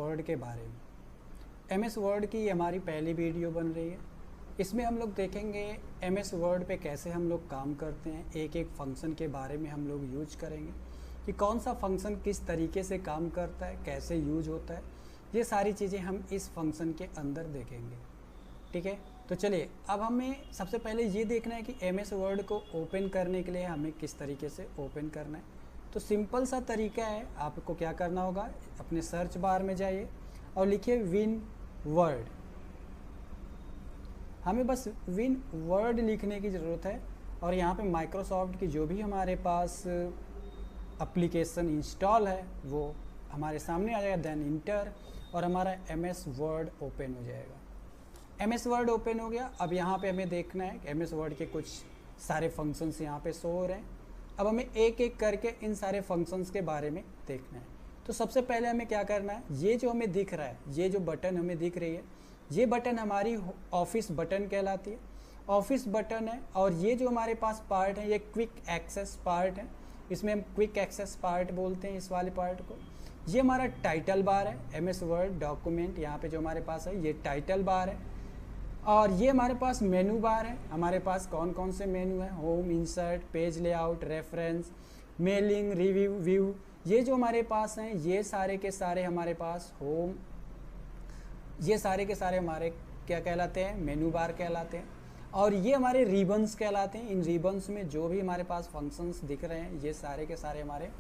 Word के बारे में। MS वर्ड की हमारी पहली वीडियो बन रही है। इसमें हम लोग देखेंगे MS वर्ड पे कैसे हम लोग काम करते हैं, एक एक फंक्शन के बारे में हम लोग यूज करेंगे कि कौन सा फंक्शन किस तरीके से काम करता है, कैसे यूज होता है, ये सारी चीज़ें हम इस फंक्शन के अंदर देखेंगे। ठीक है, तो चलिए अब हमें सबसे पहले ये देखना है कि MS वर्ड को ओपन करने के लिए हमें किस तरीके से ओपन करना है। तो सिंपल सा तरीका है, आपको क्या करना होगा, अपने सर्च बार में जाइए और लिखिए विन वर्ड। हमें बस विन वर्ड लिखने की ज़रूरत है और यहाँ पे माइक्रोसॉफ्ट की जो भी हमारे पास एप्लीकेशन इंस्टॉल है वो हमारे सामने आ जाएगा। देन इंटर और हमारा MS वर्ड ओपन हो जाएगा। MS वर्ड ओपन हो गया। अब यहाँ पे हमें देखना है कि MS वर्ड के कुछ सारे फंक्शंस यहाँ पे शो हो रहे हैं। अब हमें एक एक करके इन सारे फंक्शंस के बारे में देखना है। तो सबसे पहले हमें क्या करना है, ये जो हमें दिख रहा है, ये जो बटन हमें दिख रही है, ये बटन हमारी ऑफिस बटन कहलाती है। ऑफिस बटन है और ये जो हमारे पास पार्ट है ये क्विक एक्सेस पार्ट है। इसमें हम क्विक एक्सेस पार्ट बोलते हैं इस वाले पार्ट को। ये हमारा टाइटल बार है। MS वर्ड डॉक्यूमेंट यहाँ पे जो हमारे पास है ये टाइटल बार है। और ये हमारे पास मेनू बार है। हमारे पास कौन कौन से मेनू है, home, insert, page layout, reference, mailing, review, view, ये जो हमारे पास हैं ये सारे के सारे हमारे पास होम, ये सारे के सारे हमारे क्या कहलाते हैं, मेनू बार कहलाते हैं। और ये हमारे रिबन्स कहलाते हैं। इन रिबन्स में जो भी हमारे पास फंक्शंस दिख रहे हैं ये सारे के सारे हमारे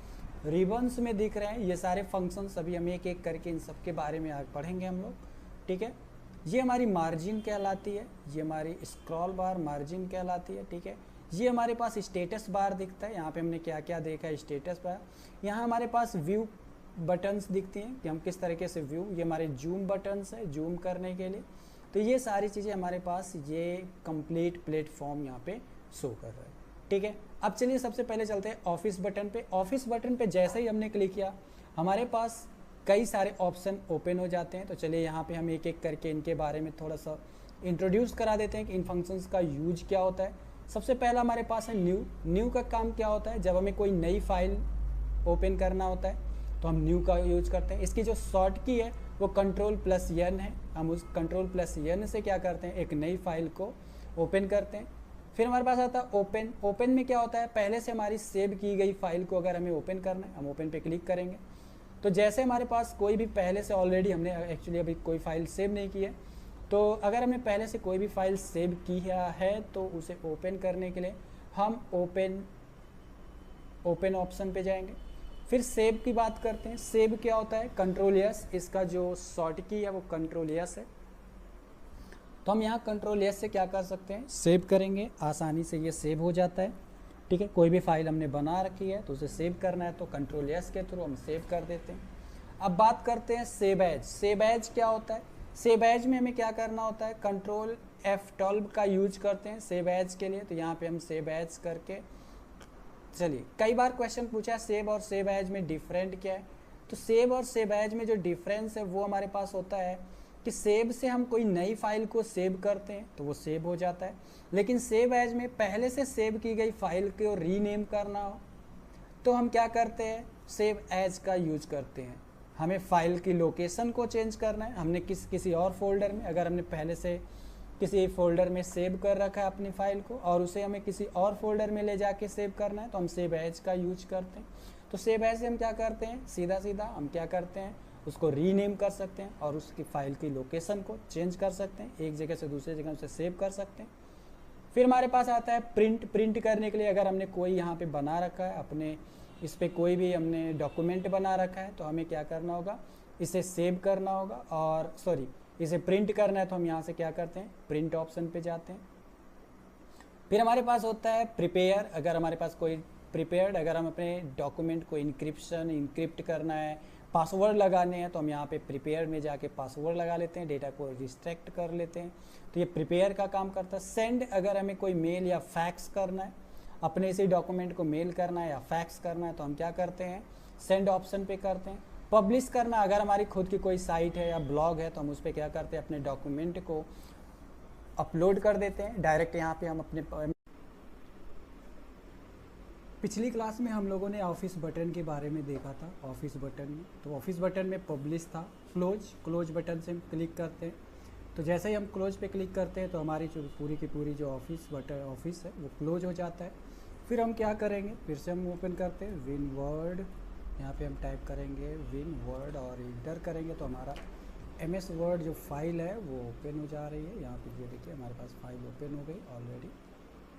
रिबन्स में दिख रहे हैं। ये सारे फंक्शंस अभी हम एक एक करके इन सब के बारे में आगे पढ़ेंगे हम लोग। ठीक है, ये हमारी मार्जिन कहलाती है, ये हमारी स्क्रॉल बार मार्जिन कहलाती है। ठीक है, ये हमारे पास स्टेटस बार दिखता है। यहाँ पे हमने क्या क्या देखा है, स्टेटस बार। यहाँ हमारे पास व्यू बटन्स दिखती हैं कि हम किस तरीके से व्यू, ये हमारे जूम बटन्स है जूम करने के लिए। तो ये सारी चीज़ें हमारे पास ये कंप्लीट प्लेटफॉर्म यहाँ पे शो कर रहा है। ठीक है, अब चलिए सबसे पहले चलते हैं ऑफिस बटन पे। ऑफिस बटन पे जैसे ही हमने क्लिक किया हमारे पास कई सारे ऑप्शन ओपन हो जाते हैं। तो चलिए यहाँ पे हम एक एक करके इनके बारे में थोड़ा सा इंट्रोड्यूस करा देते हैं कि इन फंक्शंस का यूज क्या होता है। सबसे पहला हमारे पास है न्यू। न्यू का काम क्या होता है, जब हमें कोई नई फाइल ओपन करना होता है तो हम न्यू का यूज करते हैं। इसकी जो शॉर्ट की है वो Ctrl+N है। हम उस Ctrl+N से क्या करते हैं, एक नई फाइल को ओपन करते हैं। फिर हमारे पास आता है ओपन। ओपन में क्या होता है, पहले से हमारी सेव की गई फाइल को अगर हमें ओपन करना है हम ओपन पे क्लिक करेंगे। तो जैसे हमारे पास कोई भी पहले से ऑलरेडी हमने एक्चुअली अभी कोई फाइल सेव नहीं की है, तो अगर हमने पहले से कोई भी फाइल सेव की है तो उसे ओपन करने के लिए हम ओपन ऑप्शन पे जाएंगे। फिर सेव की बात करते हैं। सेव क्या होता है, Ctrl+S, इसका जो शॉर्ट की है वो Ctrl+S है। तो हम यहाँ Ctrl+S से क्या कर सकते हैं, सेव करेंगे, आसानी से ये सेव हो जाता है। ठीक है, कोई भी फाइल हमने बना रखी है तो उसे सेव करना है तो Ctrl+S के थ्रू हम सेव कर देते हैं। अब बात करते हैं सेव एज। सेव एज क्या होता है, सेव एज में हमें क्या करना होता है, Ctrl+F12 का यूज करते हैं सेव एज के लिए। तो यहाँ पे हम सेव एज करके, चलिए कई बार क्वेश्चन पूछा है सेव और सेव एज में डिफरेंट क्या है। तो सेव और सेव एज में जो डिफरेंस है वो हमारे पास होता है कि सेव से हम कोई नई फाइल को सेव करते हैं तो वो सेव हो जाता है, लेकिन सेव एज में पहले से सेव की गई फाइल को रीनेम करना हो तो हम क्या करते हैं, सेव एज का यूज करते हैं। हमें फाइल की लोकेशन को चेंज करना है, हमने किसी और फोल्डर में, अगर हमने पहले से किसी फोल्डर में सेव कर रखा है अपनी फाइल को और उसे हमें किसी और फोल्डर में ले जाके सेव करना है तो हम सेव एज का यूज करते हैं। तो सेव एज से हम क्या करते हैं, सीधा सीधा हम क्या करते हैं, उसको रीनेम कर सकते हैं और उसकी फाइल की लोकेशन को चेंज कर सकते हैं, एक जगह से दूसरी जगह उसे सेव कर सकते हैं। फिर हमारे पास आता है प्रिंट। प्रिंट करने के लिए अगर हमने कोई यहाँ पे बना रखा है, अपने इस पर कोई भी हमने डॉक्यूमेंट बना रखा है तो हमें क्या करना होगा, इसे सेव करना होगा और इसे प्रिंट करना है तो हम यहाँ से क्या करते हैं, प्रिंट ऑप्शन पे जाते हैं। फिर हमारे पास होता है प्रिपेयर। अगर हमारे पास कोई प्रिपेयर्ड, अगर हम अपने डॉक्यूमेंट को इंक्रिप्ट करना है, पासवर्ड लगाने हैं तो हम यहाँ पे प्रिपेयर में जाके पासवर्ड लगा लेते हैं, डेटा को रिस्ट्रिक्ट कर लेते हैं। तो ये प्रिपेयर का काम करता है। सेंड, अगर हमें कोई मेल या फैक्स करना है, अपने इसी डॉक्यूमेंट को मेल करना है या फैक्स करना है तो हम क्या करते हैं, सेंड ऑप्शन पे करते हैं। पब्लिश करना, अगर हमारी खुद की कोई साइट है या ब्लॉग है तो हम उस पर क्या करते हैं, अपने डॉक्यूमेंट को अपलोड कर देते हैं डायरेक्ट यहाँ पे हम अपने। पिछली क्लास में हम लोगों ने ऑफिस बटन के बारे में देखा था। ऑफिस बटन में, तो ऑफिस बटन में पब्लिश था, क्लोज बटन से हम क्लिक करते हैं। तो जैसे ही हम क्लोज पे क्लिक करते हैं तो हमारी जो पूरी की पूरी जो ऑफिस है वो क्लोज हो जाता है। फिर हम क्या करेंगे, फिर से हम ओपन करते हैं विन वर्ड, यहाँ पे हम टाइप करेंगे विन वर्ड और इंटर करेंगे तो हमारा MS वर्ड जो फाइल है वो ओपन हो जा रही है। यहाँ पे ये देखिए हमारे पास फाइल ओपन हो गई ऑलरेडी,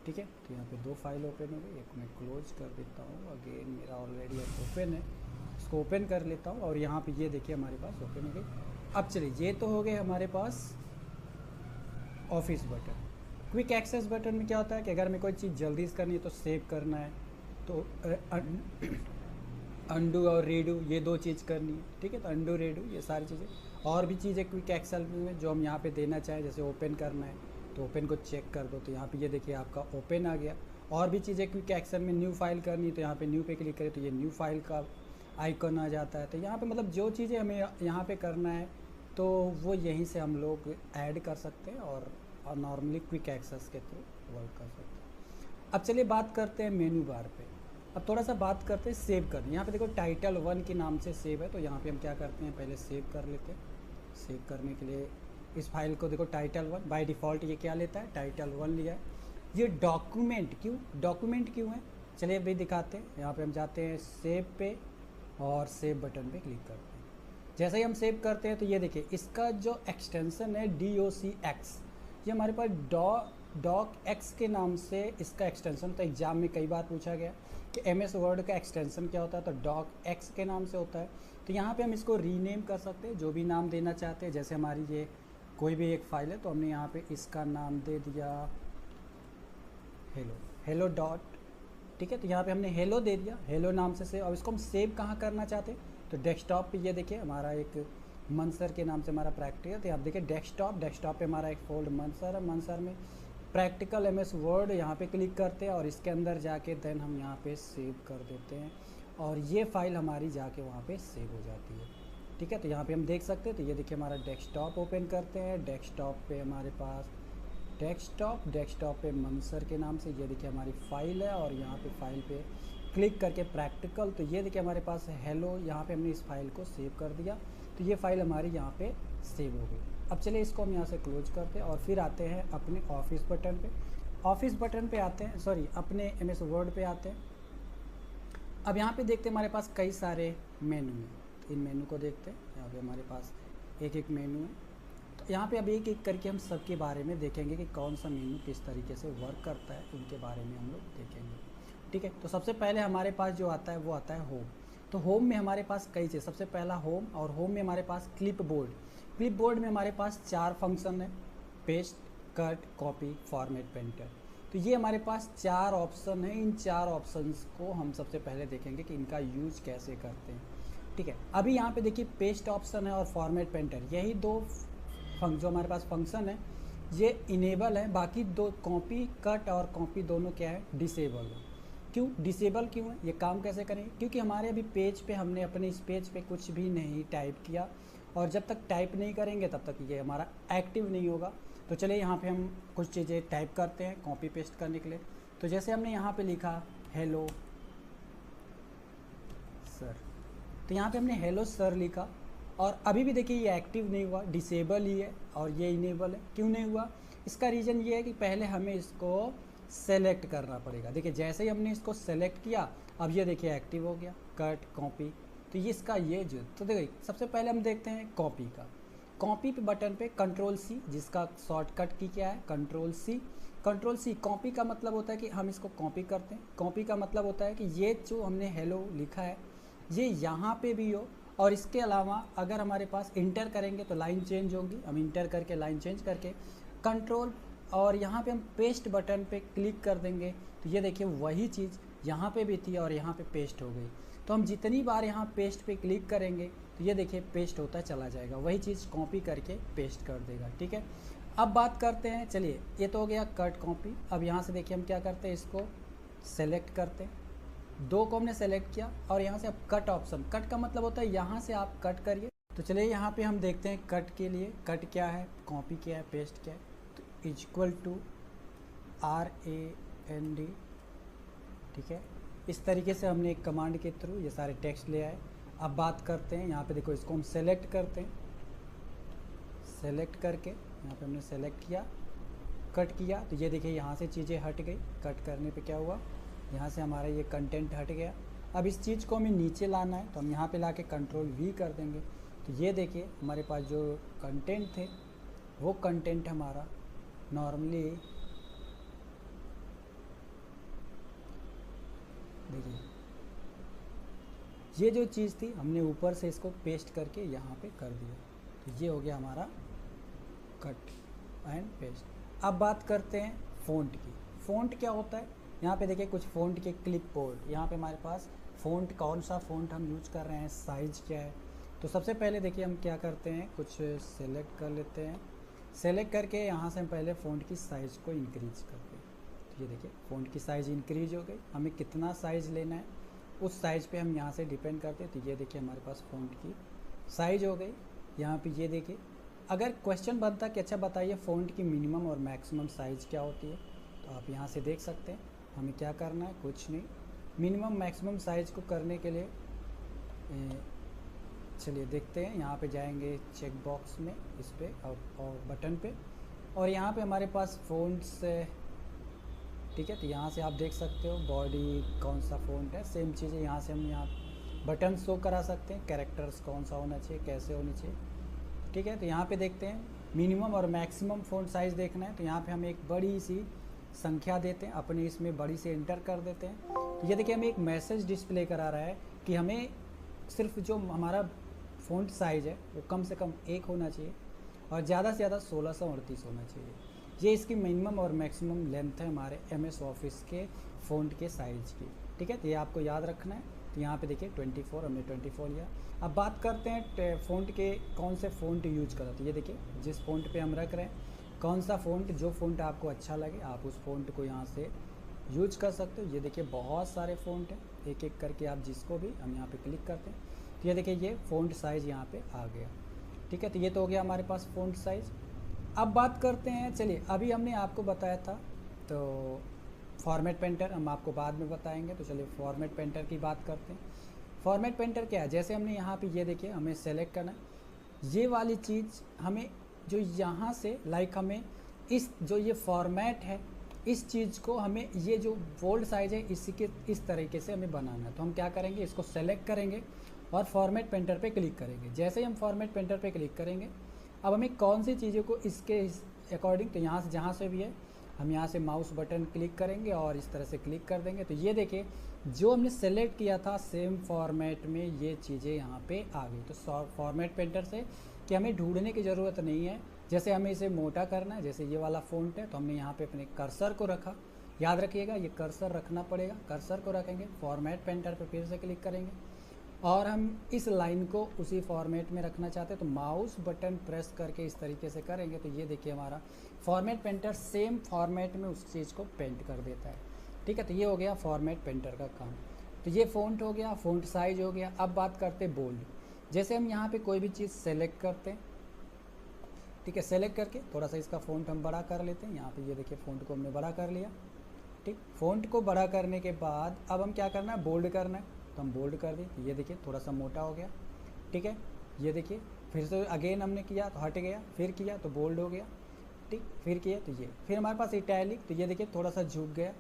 ठीक है। तो यहाँ पे 2 फाइल ओपन हो गई, एक मैं क्लोज कर देता हूँ, अगेन मेरा ऑलरेडी एक ओपन है, इसको ओपन कर लेता हूँ और यहाँ पे ये देखिए हमारे पास ओपन हो गई। अब चलिए ये तो हो गए हमारे पास office button. Quick access button में क्या होता है कि अगर हमें कोई चीज़ जल्दी से करनी है तो सेव करना है तो अंडू और रीडू ये 2 चीज़ करनी है, ठीक है। तो अंडू रीडू ये सारी चीज़ें, और भी चीज़ें क्विक एक्सेल में जो हम यहाँ पे देना चाहें, जैसे ओपन करना है तो ओपन को चेक कर दो तो यहाँ पे ये देखिए आपका ओपन आ गया। और भी चीज़ें क्विक एक्सेल में न्यू फाइल करनी तो यहाँ पे न्यू पे क्लिक करें तो ये न्यू फाइल का आइकन आ जाता है। तो यहाँ पे मतलब जो चीज़ें हमें यहाँ पे करना है तो वो यहीं से हम लोग ऐड कर सकते हैं और नॉर्मली क्विक एक्सेस के थ्रू वर्क कर सकते हैं। अब चलिए बात करते हैं मेनू बार पे। अब थोड़ा सा बात करते हैं सेव करने। यहाँ पे देखो टाइटल 1 के नाम से सेव है, तो यहाँ पे हम क्या करते हैं पहले सेव कर लेते हैं। सेव करने के लिए इस फाइल को देखो टाइटल 1 बाय डिफ़ॉल्ट ये क्या लेता है, टाइटल 1 लिया है। ये डॉक्यूमेंट क्यों है चलिए अभी दिखाते हैं। यहाँ पे हम जाते हैं सेव पे और सेव बटन पे क्लिक करते हैं। जैसे ही हम सेव करते हैं तो ये देखिए इसका जो एक्सटेंसन है DOCX, ये हमारे पास डॉक के नाम से इसका एक्सटेंसन, तो एग्जाम में कई बार पूछा गया कि MS वर्ड का एक्सटेंसन क्या होता है, तो DOCX के नाम से होता है। तो यहाँ पे हम इसको रीनेम कर सकते हैं, जो भी नाम देना चाहते हैं। जैसे हमारी ये कोई भी एक फ़ाइल है तो हमने यहाँ पे इसका नाम दे दिया हेलो डॉट, ठीक है। तो यहाँ पे हमने हेलो दे दिया, हेलो नाम से सेव। अब इसको हम सेव कहाँ करना चाहते हैं तो डेस्कटॉप पे, ये देखिए हमारा एक मनसर के नाम से हमारा प्रैक्टिकल, तो आप देखिए डेस्कटॉप पे हमारा एक फोल्ड मनसर है। मनसर में प्रैक्टिकल MS वर्ड यहाँ पे क्लिक करते हैं और इसके अंदर जाके देन हम यहाँ पे सेव कर देते हैं और ये फाइल हमारी जाके वहाँ पे सेव हो जाती है, ठीक है। तो यहाँ पे हम देख सकते हैं, तो ये देखिए हमारा डेस्कटॉप ओपन करते हैं। डेस्कटॉप पे हमारे पास डेस्कटॉप पे मनसर के नाम से ये देखिए हमारी फाइल है और यहाँ पे फाइल पे क्लिक करके प्रैक्टिकल, तो ये देखिए हमारे पास हेलो, यहाँ पे हमने इस फाइल को सेव कर दिया, तो ये फाइल हमारी यहाँ पे सेव हो गई। अब चलिए इसको हम यहाँ से क्लोज करते हैं और फिर आते हैं अपने ऑफिस बटन पे आते हैं, सॉरी अपने MS वर्ड पे आते हैं। अब यहाँ पे देखते हैं हमारे पास कई सारे मेनू हैं, तो इन मेनू को देखते हैं। यहाँ पे हमारे पास एक मेनू है, तो यहाँ पे अब एक एक करके हम सबके बारे में देखेंगे कि कौन सा मेनू किस तरीके से वर्क करता है, उनके बारे में हम लोग देखेंगे, ठीक है। तो सबसे पहले हमारे पास जो आता है वो आता है होम। तो होम में हमारे पास कई चीज़, सबसे पहला होम, और होम में हमारे पास क्लिपबोर्ड में हमारे पास 4 फंक्शन है, paste, cut, copy, format, painter. तो ये हमारे पास 4 ऑप्शन है। इन 4 ऑप्शंस को हम सबसे पहले देखेंगे कि इनका यूज कैसे करते हैं, ठीक है। अभी यहाँ पे देखिए पेस्ट ऑप्शन है और फॉर्मेट पेंटर, यही 2 जो हमारे पास फंक्शन है ये इनेबल है, बाकी 2 कॉपी, कट और कॉपी दोनों क्या है, डिसेबल है। क्यों डिसेबल क्यों है, ये काम कैसे करेंगे, क्योंकि हमारे अभी पेज पे हमने अपने इस पेज पे कुछ भी नहीं टाइप किया और जब तक टाइप नहीं करेंगे तब तक ये हमारा एक्टिव नहीं होगा। तो चलिए यहाँ पे हम कुछ चीज़ें टाइप करते हैं कॉपी पेस्ट करने के लिए। तो जैसे हमने यहाँ पे लिखा हेलो सर, तो यहाँ पे हमने हेलो सर लिखा और अभी भी देखिए ये एक्टिव नहीं हुआ, डिसेबल ही है और ये इनेबल है। क्यों नहीं हुआ, इसका रीज़न ये है कि पहले हमें इसको सेलेक्ट करना पड़ेगा। देखिए जैसे ही हमने इसको सेलेक्ट किया अब ये देखिए एक्टिव हो गया, कट, कॉपी। तो ये इसका ये जो, तो देखिए सबसे पहले हम देखते हैं कॉपी का। कॉपी पे बटन पे Ctrl+C, जिसका शॉर्टकट की क्या है Ctrl+C। कॉपी का मतलब होता है कि हम इसको कॉपी करते हैं। कॉपी का मतलब होता है कि ये जो हमने हेलो लिखा है ये यहाँ पे भी हो, और इसके अलावा अगर हमारे पास इंटर करेंगे तो लाइन चेंज होगी। हम इंटर करके लाइन चेंज करके कंट्रोल और यहाँ पे हम पेस्ट बटन पे क्लिक कर देंगे तो ये देखिए वही चीज़ यहाँ पे भी थी और यहाँ पे पेस्ट हो गई। तो हम जितनी बार यहाँ पेस्ट पे क्लिक करेंगे तो ये देखिए पेस्ट होता चला जाएगा, वही चीज़ कॉपी करके पेस्ट कर देगा, ठीक है। अब बात करते हैं, चलिए ये तो हो गया कट, कॉपी। अब यहाँ से देखिए हम क्या करते हैं, इसको सेलेक्ट करते हैं। 2 को हमने सेलेक्ट किया और यहाँ से अब कट ऑप्शन, कट का मतलब होता है यहाँ से आप कट करिए। तो चलिए यहाँ पे हम देखते हैं कट के लिए, कट क्या है, कॉपी क्या है, पेस्ट क्या है। तो इक्वल टू RAND, ठीक है। इस तरीके से हमने एक कमांड के थ्रू ये सारे टेक्स्ट ले आए। अब बात करते हैं यहाँ पे देखो, इसको हम सेलेक्ट करते हैं सेलेक्ट करके यहाँ पे हमने सेलेक्ट किया, कट किया, तो ये देखिए यहाँ से चीज़ें हट गई। कट करने पे क्या हुआ, यहाँ से हमारा ये कंटेंट हट गया। अब इस चीज़ को हमें नीचे लाना है तो हम यहाँ पे लाके कंट्रोल V कर देंगे। तो ये देखिए हमारे पास जो कंटेंट थे वो कंटेंट हमारा नॉर्मली, देखिए ये जो चीज़ थी हमने ऊपर से इसको पेस्ट करके यहाँ पे कर दिया। तो ये हो गया हमारा कट एंड पेस्ट। अब बात करते हैं फ़ॉन्ट की। फ़ॉन्ट क्या होता है, यहाँ पे देखिए कुछ फ़ॉन्ट के क्लिप बोर्ड, यहाँ पे हमारे पास फ़ॉन्ट कौन सा फ़ॉन्ट हम यूज कर रहे हैं, साइज़ क्या है। तो सबसे पहले देखिए हम क्या करते हैं, कुछ सेलेक्ट कर लेते हैं। सेलेक्ट करके यहाँ से हम पहले फ़ॉन्ट की साइज़ को इंक्रीज करते हैं। तो ये देखिए फ़ॉन्ट की साइज़ इंक्रीज हो गई। हमें कितना साइज़ लेना है उस साइज़ पे हम यहाँ से डिपेंड करते हैं। तो ये देखिए हमारे पास फ़ॉन्ट की साइज़ हो गई। यहाँ पे ये देखिए, अगर क्वेश्चन बनता कि अच्छा बताइए फ़ॉन्ट की मिनिमम और मैक्सिमम साइज़ क्या होती है, तो आप यहाँ से देख सकते हैं। हमें क्या करना है, कुछ नहीं, मिनिमम मैक्सिमम साइज़ को करने के लिए चलिए देखते हैं। यहाँ पे जाएंगे चेक बॉक्स में, इस पे और बटन पे, और यहाँ पे हमारे पास फ़ॉन्ट्स, ठीक है। तो यहाँ से आप देख सकते हो बॉडी कौन सा फ़ॉन्ट है, सेम चीज़ है। यहाँ से हम यहाँ बटन शो करा सकते हैं, कैरेक्टर्स कौन सा होना चाहिए, कैसे होनी चाहिए, ठीक है। तो यहाँ पे देखते हैं मिनिमम और मैक्सिमम फ़ॉन्ट साइज़ देखना है। तो यहाँ पे हम एक बड़ी सी संख्या देते हैं, अपने इसमें बड़ी से एंटर कर देते हैं। तो ये देखिए हमें एक मैसेज डिस्प्ले करा रहा है कि हमें सिर्फ जो हमारा फ़ॉन्ट साइज़ है वो कम से कम 1 होना चाहिए और ज़्यादा से ज़्यादा 1638 होना चाहिए। ये इसकी मिनिमम और मैक्सिमम लेंथ है हमारे MS ऑफिस के फ़ॉन्ट के साइज़ की, ठीक है। तो ये आपको याद रखना है। तो यहाँ पे देखिए 24, हमने 24 लिया। अब बात करते हैं फ़ॉन्ट के, कौन से फ़ॉन्ट यूज करा। तो ये देखिए जिस फ़ॉन्ट पे हम रख रहे हैं, कौन सा फ़ॉन्ट, जो फ़ॉन्ट आपको अच्छा लगे आप उस फ़ॉन्ट को यहाँ से यूज कर सकते हो। ये देखिए बहुत सारे फ़ॉन्ट हैं, एक एक करके आप जिसको भी, हम यहाँ पे क्लिक करते हैं तो ये देखिए ये फ़ॉन्ट साइज़ यहाँ पे आ गया, ठीक है। तो ये तो हो गया हमारे पास फ़ॉन्ट साइज़। अब बात करते हैं, चलिए अभी हमने आपको बताया था तो फॉर्मेट पेंटर हम आपको बाद में बताएंगे। तो चलिए फॉर्मेट पेंटर की बात करते हैं। फॉर्मेट पेंटर क्या है, जैसे हमने यहाँ पे ये देखिए हमें सेलेक्ट करना है, ये वाली चीज़ हमें जो यहाँ से लाइक हमें इस जो ये फॉर्मेट है इस चीज़ को हमें ये जो बोल्ड साइज़ है इसी के इस तरीके से हमें बनाना है। तो हम क्या करेंगे, इसको सेलेक्ट करेंगे और फॉर्मेट पेंटर पे क्लिक करेंगे। जैसे ही हम फॉर्मेट पेंटर पे क्लिक करेंगे, अब हमें कौन सी चीज़ों को इसके अकॉर्डिंग, तो यहाँ से जहाँ से भी है हम यहाँ से माउस बटन क्लिक करेंगे और इस तरह से क्लिक कर देंगे। तो ये देखिए जो हमने सेलेक्ट किया था सेम फॉर्मेट में ये चीज़ें यहाँ पे आ गई। तो फॉर्मेट पेंटर से कि हमें ढूंढने की ज़रूरत नहीं है। जैसे हमें इसे मोटा करना है, जैसे ये वाला फ़ॉन्ट है तो हमने यहाँ पे अपने कर्सर को रखा, याद रखिएगा ये कर्सर रखना पड़ेगा। कर्सर को रखेंगे, फॉर्मेट पेंटर पे फिर से क्लिक करेंगे और हम इस लाइन को उसी फॉर्मेट में रखना चाहते हैं तो माउस बटन प्रेस करके इस तरीके से करेंगे तो ये देखिए हमारा फॉर्मेट पेंटर सेम फॉर्मेट में उस चीज़ को पेंट कर देता है, ठीक है। तो ये हो गया फॉर्मेट पेंटर का काम। तो ये फ़ॉन्ट हो गया, फ़ॉन्ट साइज हो गया। अब बात करते हैं बोल्ड। जैसे हम यहाँ पे कोई भी चीज़ सेलेक्ट करते हैं, ठीक है, सेलेक्ट करके थोड़ा सा इसका फ़ॉन्ट हम बड़ा कर लेते हैं। यहाँ पे ये देखिए फ़ॉन्ट को हमने बड़ा कर लिया, ठीक। फ़ॉन्ट को बड़ा करने के बाद अब हम क्या करना है, बोल्ड करना है। तो हम बोल्ड कर दिए, ये देखिए थोड़ा सा मोटा हो गया, ठीक है। ये देखिए फिर से अगेन हमने किया तो हट गया, फिर किया तो बोल्ड हो गया, ठीक। फिर किया तो ये, फिर हमारे पास इटैलिक, तो ये देखिए थोड़ा सा झुक गया,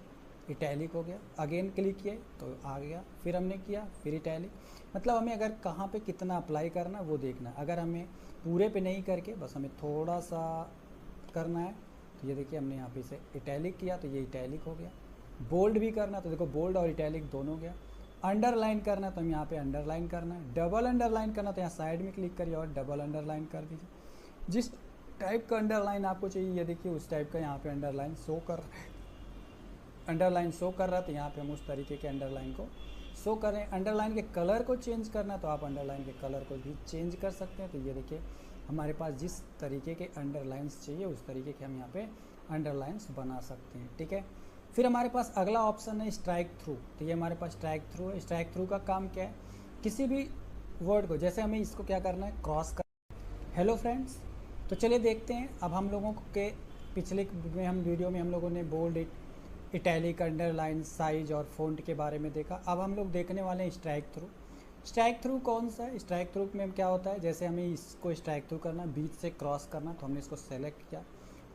इटैलिक हो गया। अगेन क्लिक किए तो आ गया, फिर हमने किया फिर इटैलिक। मतलब हमें अगर कहाँ पे कितना अप्लाई करना वो देखना है। अगर हमें पूरे पे नहीं करके बस हमें थोड़ा सा करना है तो ये देखिए हमने यहाँ पे इसे इटैलिक किया तो ये इटैलिक हो गया। बोल्ड भी करना तो देखो बोल्ड और इटैलिक दोनों हो गया। अंडरलाइन करना तो हम यहाँ पे अंडरलाइन करना है। डबल अंडरलाइन करना तो यहाँ साइड में क्लिक करिए और डबल अंडरलाइन कर दीजिए। जिस टाइप का अंडरलाइन आपको चाहिए ये देखिए उस टाइप का यहाँ पे अंडरलाइन शो कर रहा है। अंडरलाइन शो कर रहा है तो यहाँ पे हम उस तरीके के अंडरलाइन को शो करें। अंडरलाइन के कलर को चेंज करना तो आप अंडरलाइन के कलर को भी चेंज कर सकते हैं। तो ये देखिए हमारे पास जिस तरीके के अंडरलाइंस चाहिए उस तरीके के हम यहाँ पे अंडरलाइंस बना सकते हैं, ठीक है। फिर हमारे पास अगला ऑप्शन है स्ट्राइक थ्रू। तो ये हमारे पास स्ट्राइक थ्रू है। स्ट्राइक थ्रू का काम क्या है, किसी भी वर्ड को, जैसे हमें इसको क्या करना है, क्रॉस कर। हेलो फ्रेंड्स, तो चलिए देखते हैं। अब हम लोगों के पिछले में हम वीडियो में हम लोगों ने बोल्ड, इटैलिक, अंडरलाइन, साइज और फ़ॉन्ट के बारे में देखा। अब हम लोग देखने वाले हैं स्ट्राइक थ्रू। स्ट्राइक थ्रू कौन सा है? स्ट्राइक थ्रू में क्या होता है, जैसे हमें इसको स्ट्राइक थ्रू करना, बीच से क्रॉस करना, तो हमने इसको सेलेक्ट किया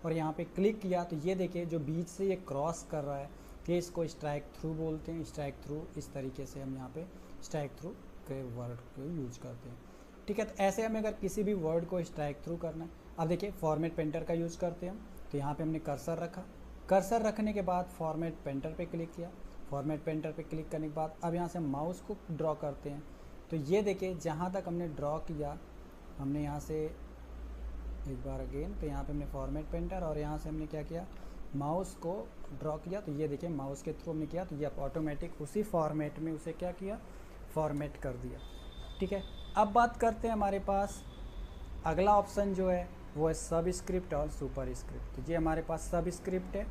और यहाँ पे क्लिक किया, तो ये देखिए जो बीच से ये क्रॉस कर रहा है ये इसको स्ट्राइक थ्रू बोलते हैं। स्ट्राइक थ्रू इस तरीके से हम यहाँ पे स्ट्राइक थ्रू के वर्ड को यूज करते हैं, ठीक है। तो ऐसे हमें अगर किसी भी वर्ड को स्ट्राइक थ्रू करना है, अब देखिए फॉर्मेट पेंटर का यूज करते हैं हम, तो यहाँ पे हमने कर्सर रखा, कर्सर रखने के बाद फॉर्मेट पेंटर पे क्लिक किया, फॉर्मेट पेंटर पे क्लिक करने के बाद अब यहाँ से माउस को ड्रॉ करते हैं, तो ये देखिए जहाँ तक हमने ड्रॉ किया, हमने यहाँ से एक बार अगेन, तो यहाँ पे हमने फॉर्मेट पेंटर और यहाँ से हमने क्या किया, माउस को ड्रॉ किया, तो ये देखिए माउस के थ्रू हमने किया, तो ये ऑटोमेटिक उसी फॉर्मेट में उसे क्या किया, फॉर्मेट कर दिया, ठीक है। अब बात करते हैं हमारे पास अगला ऑप्शन जो है वो है सब स्क्रिप्ट और सुपर स्क्रिप्ट। तो ये हमारे पास सब स्क्रिप्ट है।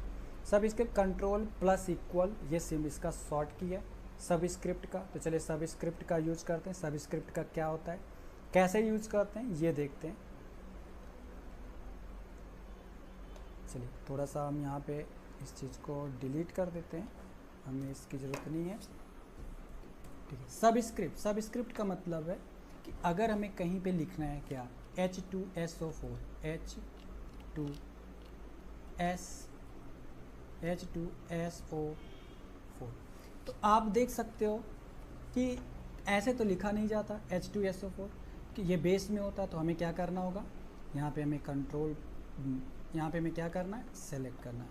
सब स्क्रिप्ट कंट्रोल प्लस इक्वल, ये सिम इसका शॉर्ट की है सब स्क्रिप्ट का। तो चलिए सब स्क्रिप्ट का यूज करते हैं। सब स्क्रिप्ट का क्या होता है, कैसे यूज करते हैं ये देखते हैं। चलिए थोड़ा सा हम यहाँ पे इस चीज़ को डिलीट कर देते हैं, हमें इसकी ज़रूरत नहीं है, ठीक है। सब स्क्रिप्ट का मतलब है कि अगर हमें कहीं पे लिखना है क्या, H2SO4 H2SO4, तो आप देख सकते हो कि ऐसे तो लिखा नहीं जाता H2SO4, कि ये बेस में होता, तो हमें क्या करना होगा, यहाँ पे हमें कंट्रोल, यहाँ पे हमें क्या करना है, सेलेक्ट करना है।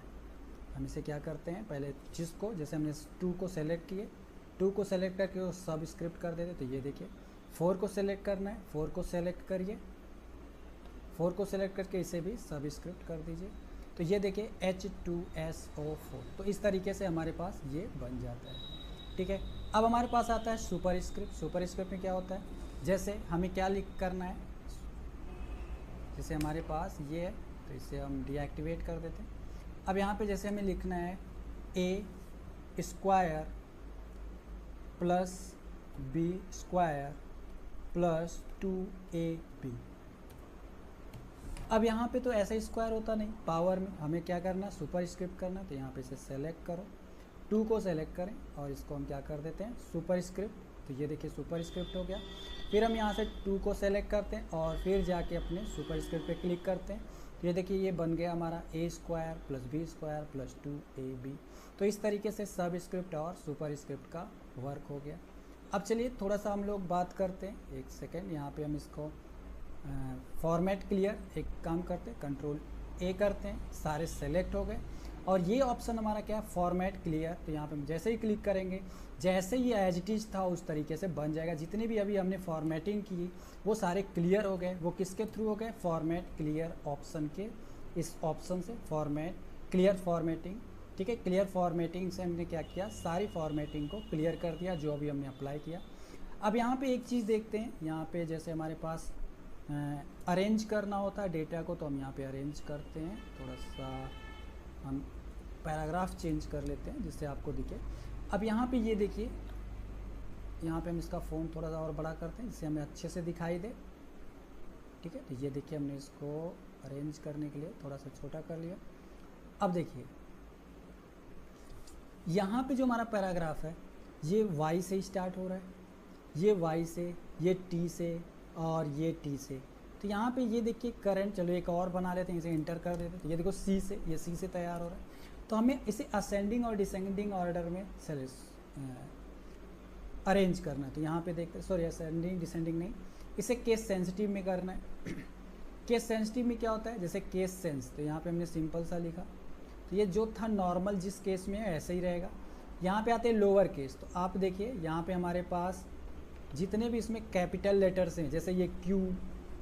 हम इसे क्या करते हैं, पहले चीज़ को, जैसे हमने 2 को सेलेक्ट किए, 2 को सेलेक्ट करके वो सब स्क्रिप्ट कर देते, तो ये देखिए 4 को सेलेक्ट करना है, 4 को सेलेक्ट करिए, 4 को सेलेक्ट करके इसे भी सब स्क्रिप्ट कर दीजिए, तो ये देखिए H2SO4। तो इस तरीके से हमारे पास ये बन जाता है, ठीक है। अब हमारे पास आता है सुपर स्क्रिप्ट। सुपर स्क्रिप्ट में क्या होता है, जैसे हमें क्या लिख करना है, जैसे हमारे पास ये है, तो इसे हम डीएक्टिवेट कर देते हैं। अब यहाँ पे जैसे हमें लिखना है A square plus B square plus 2AB। अब यहाँ पे तो ऐसा स्क्वायर होता नहीं पावर में, हमें क्या करना है, सुपर स्क्रिप्ट करना, तो यहाँ पे इसे सेलेक्ट करो, 2 को सेलेक्ट करें और इसको हम क्या कर देते हैं, सुपर स्क्रिप्ट। तो ये देखिए सुपर स्क्रिप्ट हो गया। फिर हम यहाँ से 2 को सेलेक्ट करते हैं और फिर जाके अपने सुपर स्क्रिप्ट पे क्लिक करते हैं, तो ये देखिए ये बन गया हमारा A square plus B square plus 2AB। तो इस तरीके से सब स्क्रिप्ट और सुपर स्क्रिप्ट का वर्क हो गया। अब चलिए थोड़ा सा हम लोग बात करते हैं, एक सेकेंड, यहाँ पे हम इसको फॉर्मेट क्लियर, एक काम करते हैं, कंट्रोल A करते हैं, सारे सेलेक्ट हो गए और ये ऑप्शन हमारा क्या है, फॉर्मेट क्लियर। तो यहाँ पे हम जैसे ही क्लिक करेंगे, जैसे ये एज इट इज था उस तरीके से बन जाएगा। जितने भी अभी हमने फॉर्मेटिंग की वो सारे क्लियर हो गए। वो किसके थ्रू हो गए, फॉर्मेट क्लियर ऑप्शन के, इस ऑप्शन से फॉर्मेट क्लियर फॉर्मेटिंग, ठीक है। क्लियर फॉर्मेटिंग से हमने क्या किया, सारी फॉर्मेटिंग को क्लियर कर दिया जो अभी हमने अप्लाई किया। अब यहाँ पे एक चीज़ देखते हैं, यहाँ पे जैसे हमारे पास अरेंज करना होता है डेटा को, तो हम यहाँ पे अरेंज करते हैं। थोड़ा सा हम पैराग्राफ चेंज कर लेते हैं जिससे आपको दिखे। अब यहाँ पे ये देखिए, यहाँ पे हम इसका फ़ॉन्ट थोड़ा सा और बड़ा करते हैं जिससे हमें अच्छे से दिखाई दे, ठीक है। तो ये देखिए हमने इसको अरेंज करने के लिए थोड़ा सा छोटा कर लिया। अब देखिए यहाँ पे जो हमारा पैराग्राफ है ये Y से स्टार्ट हो रहा है, ये Y से, ये T से और ये T से। तो यहाँ पे ये देखिए करंट, चलो एक और बना लेते हैं, इसे इंटर कर देते हैं। तो ये देखो C से, ये C से तैयार हो रहा है। तो हमें इसे असेंडिंग और डिसेंडिंग ऑर्डर में अरेंज करना है। तो यहाँ पे देखते हैं, सॉरी असेंडिंग डिसेंडिंग नहीं, इसे केस सेंसिटिव में करना है। केस सेंसिटिव में क्या होता है, जैसे केस सेंस, तो यहाँ पे हमने सिंपल सा लिखा, तो ये जो था नॉर्मल जिस केस में है ऐसे ही रहेगा। यहाँ पे आते हैं लोअर केस, तो आप देखिए यहाँ पे हमारे पास जितने भी इसमें कैपिटल लेटर्स हैं, जैसे ये Q,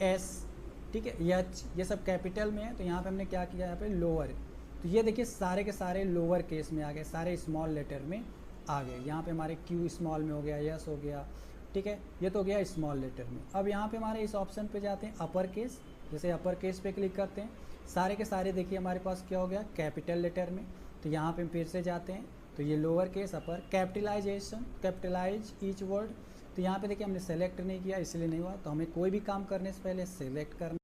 S, ठीक है, H, ये सब कैपिटल में है। तो यहाँ पे हमने क्या किया, यहाँ पे लोअर, तो ये देखिए सारे के सारे लोअर केस में आ गए, सारे स्मॉल लेटर में आ गए। यहाँ पे हमारे Q स्मॉल में हो गया, S हो गया, ठीक है, ये तो हो गया स्मॉल लेटर में। अब यहाँ पे हमारे इस ऑप्शन पे जाते हैं अपर केस, जैसे अपर केस पे क्लिक करते हैं, सारे के सारे देखिए हमारे पास क्या हो गया, कैपिटल लेटर में। तो यहाँ पे फिर से जाते हैं, तो ये लोअर केस, अपर, कैपिटलाइजेशन, कैपिटलाइज ईच वर्ड। तो यहाँ पे देखिए हमने सेलेक्ट नहीं किया इसलिए नहीं हुआ। तो हमें कोई भी काम करने से पहले सेलेक्ट करना।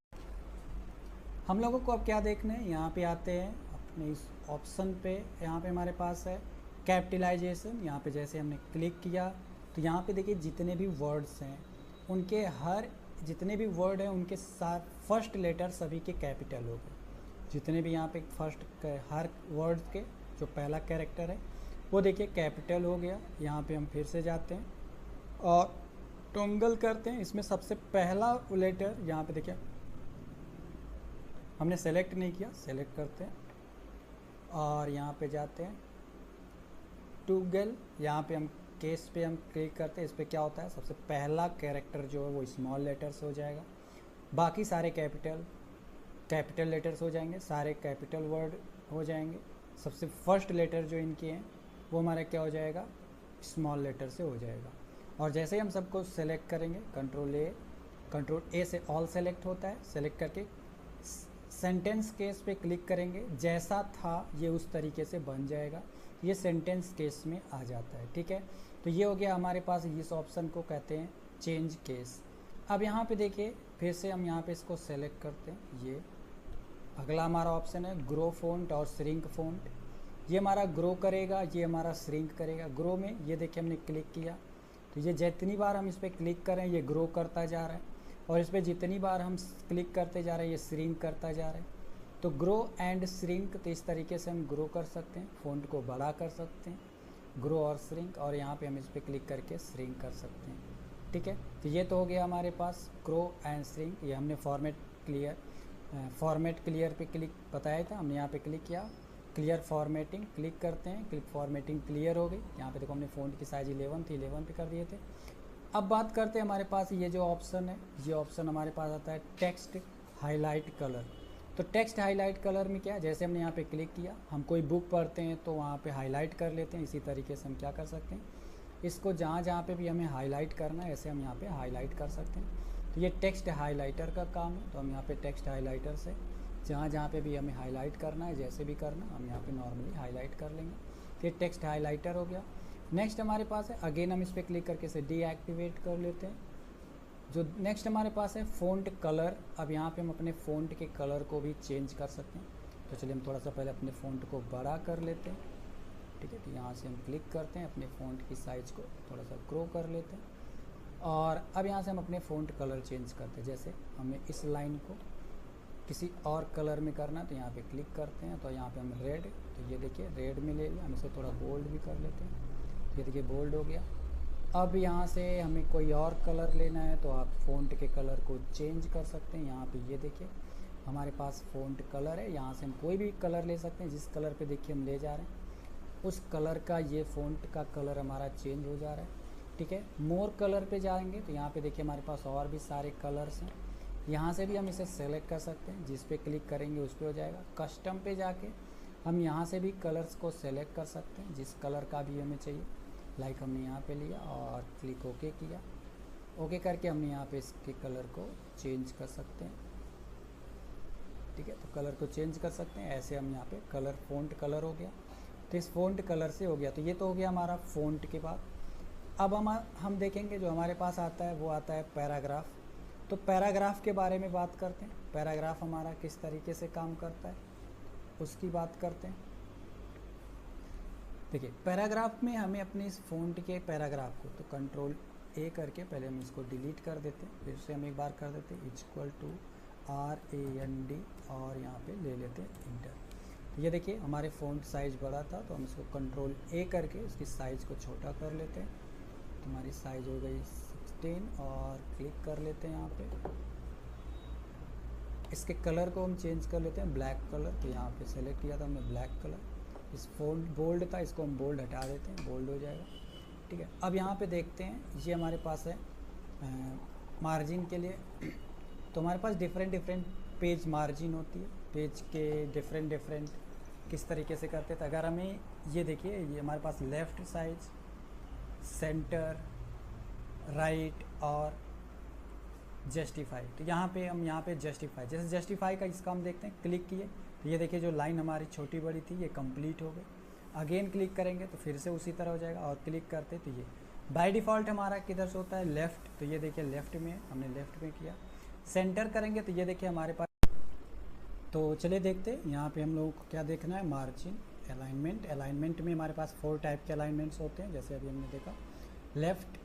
हम लोगों को अब क्या देखना है, यहाँ पे आते हैं अपने इस ऑप्शन पे, यहाँ पे हमारे पास है कैपिटलाइजेशन। यहाँ पे जैसे हमने क्लिक किया तो यहाँ पे देखिए जितने भी वर्ड्स हैं उनके हर जितने भी वर्ड हैं उनके साथ फर्स्ट लेटर सभी के कैपिटल हो गए। जितने भी यहाँ पे हर वर्ड के जो पहला कैरेक्टर है वो देखिए कैपिटल हो गया। यहाँ पे हम फिर से जाते हैं और टोंगल करते हैं। इसमें सबसे पहला लेटर यहाँ पे देखिए हमने सेलेक्ट नहीं किया, सेलेक्ट करते हैं और यहाँ पे जाते हैं टूगल। यहाँ पे हम केस पे हम क्लिक करते हैं। इस पर क्या होता है, सबसे पहला कैरेक्टर जो है वो स्मॉल लेटर से हो जाएगा, बाकी सारे कैपिटल लेटर्स हो जाएंगे, सारे कैपिटल वर्ड हो जाएंगे। सबसे फर्स्ट लेटर जो इनके हैं वो हमारा क्या हो जाएगा, स्मॉल लेटर से हो जाएगा। और जैसे ही हम सबको सेलेक्ट करेंगे कंट्रोल ए से ऑल सेलेक्ट होता है, सेलेक्ट करके सेंटेंस केस पे क्लिक करेंगे, जैसा था ये उस तरीके से बन जाएगा, ये सेंटेंस केस में आ जाता है। ठीक है, तो ये हो गया हमारे पास, इस ऑप्शन को कहते हैं चेंज केस। अब यहाँ पे देखिए फिर से हम यहाँ पे इसको सेलेक्ट करते हैं। ये अगला हमारा ऑप्शन है ग्रो फ़ॉन्ट और श्रिंक फ़ॉन्ट। ये हमारा ग्रो करेगा, ये हमारा श्रिंक करेगा। ग्रो में ये देखिए हमने क्लिक किया तो ये जितनी बार हम इस पर क्लिक करें ये ग्रो करता जा रहा है, और इस पर जितनी बार हम क्लिक करते जा रहे हैं ये श्रिंक करता जा रहा है। तो ग्रो एंड श्रिंक, तो इस तरीके से हम ग्रो कर सकते हैं, फ़ॉन्ट को बड़ा कर सकते हैं, ग्रो और श्रिंक, और यहाँ पे हम इस पर क्लिक करके श्रिंक कर सकते हैं। ठीक है, तो ये तो हो गया हमारे पास ग्रो एंड श्रिंक। ये हमने फॉर्मेट क्लियर पे क्लिक बताया था, हमने यहाँ पे क्लिक किया, क्लियर फॉर्मेटिंग क्लिक करते हैं, क्लिक फॉर्मेटिंग क्लियर हो गई। यहाँ पे देखो हमने फ़ॉन्ट की साइज 11 थी, 11 पे कर दिए थे। अब बात करते हैं हमारे पास ये जो ऑप्शन है, ये ऑप्शन हमारे पास आता है टेक्स्ट हाईलाइट कलर। तो टेक्स्ट हाईलाइट कलर में क्या है, जैसे हमने यहाँ पे क्लिक किया, हम कोई बुक पढ़ते हैं तो वहाँ पे हाईलाइट कर लेते हैं। इसी तरीके से हम क्या कर सकते हैं, इसको जहाँ पे भी हमें हाईलाइट करना है ऐसे हम यहाँ पे हाईलाइट कर सकते हैं। तो ये टेक्स्ट हाईलाइटर का काम है। तो हम यहाँ पे टेक्स्ट हाईलाइटर से जहाँ पे भी हमें हाईलाइट करना है, जैसे भी करना हम यहाँ पे नॉर्मली हाईलाइट कर लेंगे। तो ये टेक्स्ट हाईलाइटर हो गया। नेक्स्ट हमारे पास है, अगेन हम इस पर क्लिक करके इसे डीएक्टिवेट कर लेते हैं। जो नेक्स्ट हमारे पास है फ़ॉन्ट कलर। अब यहाँ पे हम अपने फ़ॉन्ट के कलर को भी चेंज कर सकते हैं। तो चलिए हम थोड़ा सा पहले अपने फ़ॉन्ट को बड़ा कर लेते हैं। ठीक है, तो यहाँ से हम क्लिक करते हैं, अपने फ़ॉन्ट की साइज़ को थोड़ा सा ग्रो कर लेते हैं, और अब यहाँ से हम अपने फ़ॉन्ट कलर चेंज करते हैं। जैसे हमें इस लाइन को किसी और कलर में करना है तो यहाँ पे क्लिक करते हैं, तो यहाँ पे हम रेड, तो ये देखिए रेड में ले लिया। हम इसे थोड़ा बोल्ड भी कर लेते हैं, ये देखिए बोल्ड हो गया। अब यहाँ से हमें कोई और कलर लेना है तो आप फ़ॉन्ट के कलर को चेंज कर सकते हैं। यहाँ पे ये देखिए हमारे पास फ़ॉन्ट कलर है, यहाँ से हम कोई भी कलर ले सकते हैं। जिस कलर पे देखिए हम ले जा रहे हैं उस कलर का ये फ़ॉन्ट का कलर हमारा चेंज हो जा रहा है। ठीक है, मोर कलर पे जाएंगे तो यहाँ पे देखिए हमारे पास और भी सारे कलर्स हैं। यहाँ से भी हम इसे सेलेक्ट कर सकते हैं, जिस पे क्लिक करेंगे उस पे हो जाएगा। कस्टम पे जाके हम यहाँ से भी कलर्स को सेलेक्ट कर सकते हैं, जिस कलर का भी हमें चाहिए। लाइक हमने यहाँ पे लिया और क्लिक ओके किया, ओके करके हमने यहाँ पे इसके कलर को चेंज कर सकते हैं। ठीक है, तो कलर को चेंज कर सकते हैं ऐसे। हम यहाँ पे कलर फ़ॉन्ट कलर हो गया, तो इस फ़ॉन्ट कलर से हो गया। तो ये तो हो गया हमारा फ़ॉन्ट के बाद। अब हम देखेंगे जो हमारे पास आता है वो आता है पैराग्राफ। तो पैराग्राफ के बारे में बात करते हैं। पैराग्राफ हमारा किस तरीके से काम करता है उसकी बात करते हैं। देखिए पैराग्राफ में हमें अपने इस फ़ॉन्ट के पैराग्राफ को तो कंट्रोल ए करके पहले हम इसको डिलीट कर देते हैं, फिर से हम एक बार कर देते हैं इक्वल टू RAND और यहाँ पे ले लेते हैं इंटर। तो ये देखिए हमारे फ़ॉन्ट साइज़ बड़ा था तो हम इसको कंट्रोल ए करके उसकी साइज़ को छोटा कर लेते हैं। तो हमारी साइज़ हो गई 16 और क्लिक कर लेते हैं यहाँ पे। इसके कलर को हम चेंज कर लेते हैं ब्लैक कलर। तो यहाँ पे सेलेक्ट किया था हमने ब्लैक कलर। इस फ़ॉन्ट बोल्ड था, इसको हम बोल्ड हटा देते हैं, बोल्ड हो जाएगा। ठीक है, अब यहाँ पे देखते हैं ये हमारे पास है मार्जिन के लिए। तो हमारे पास डिफरेंट पेज मार्जिन होती है, पेज के डिफरेंट किस तरीके से करते थे। अगर हमें ये देखिए ये हमारे पास लेफ़्ट साइज, सेंटर, राइट और जस्टिफाई। तो यहाँ पे हम यहाँ पे जस्टिफाई, जैसे जस्टिफाई का इसका हम देखते हैं, क्लिक किए तो ये देखिए जो लाइन हमारी छोटी बड़ी थी ये कंप्लीट हो गई। अगेन क्लिक करेंगे तो फिर से उसी तरह हो जाएगा, और क्लिक करते तो ये बाय डिफ़ॉल्ट हमारा किधर से होता है लेफ़्ट। तो ये देखिए लेफ़्ट में हमने लेफ़्ट में किया। सेंटर करेंगे तो ये देखिए हमारे पास। तो चलिए देखते हैं यहाँ पे हम लोगों को क्या देखना है, मार्जिन, अलाइनमेंट। अलाइनमेंट में हमारे पास 4 टाइप के अलाइनमेंट्स होते हैं, जैसे अभी हमने देखा left,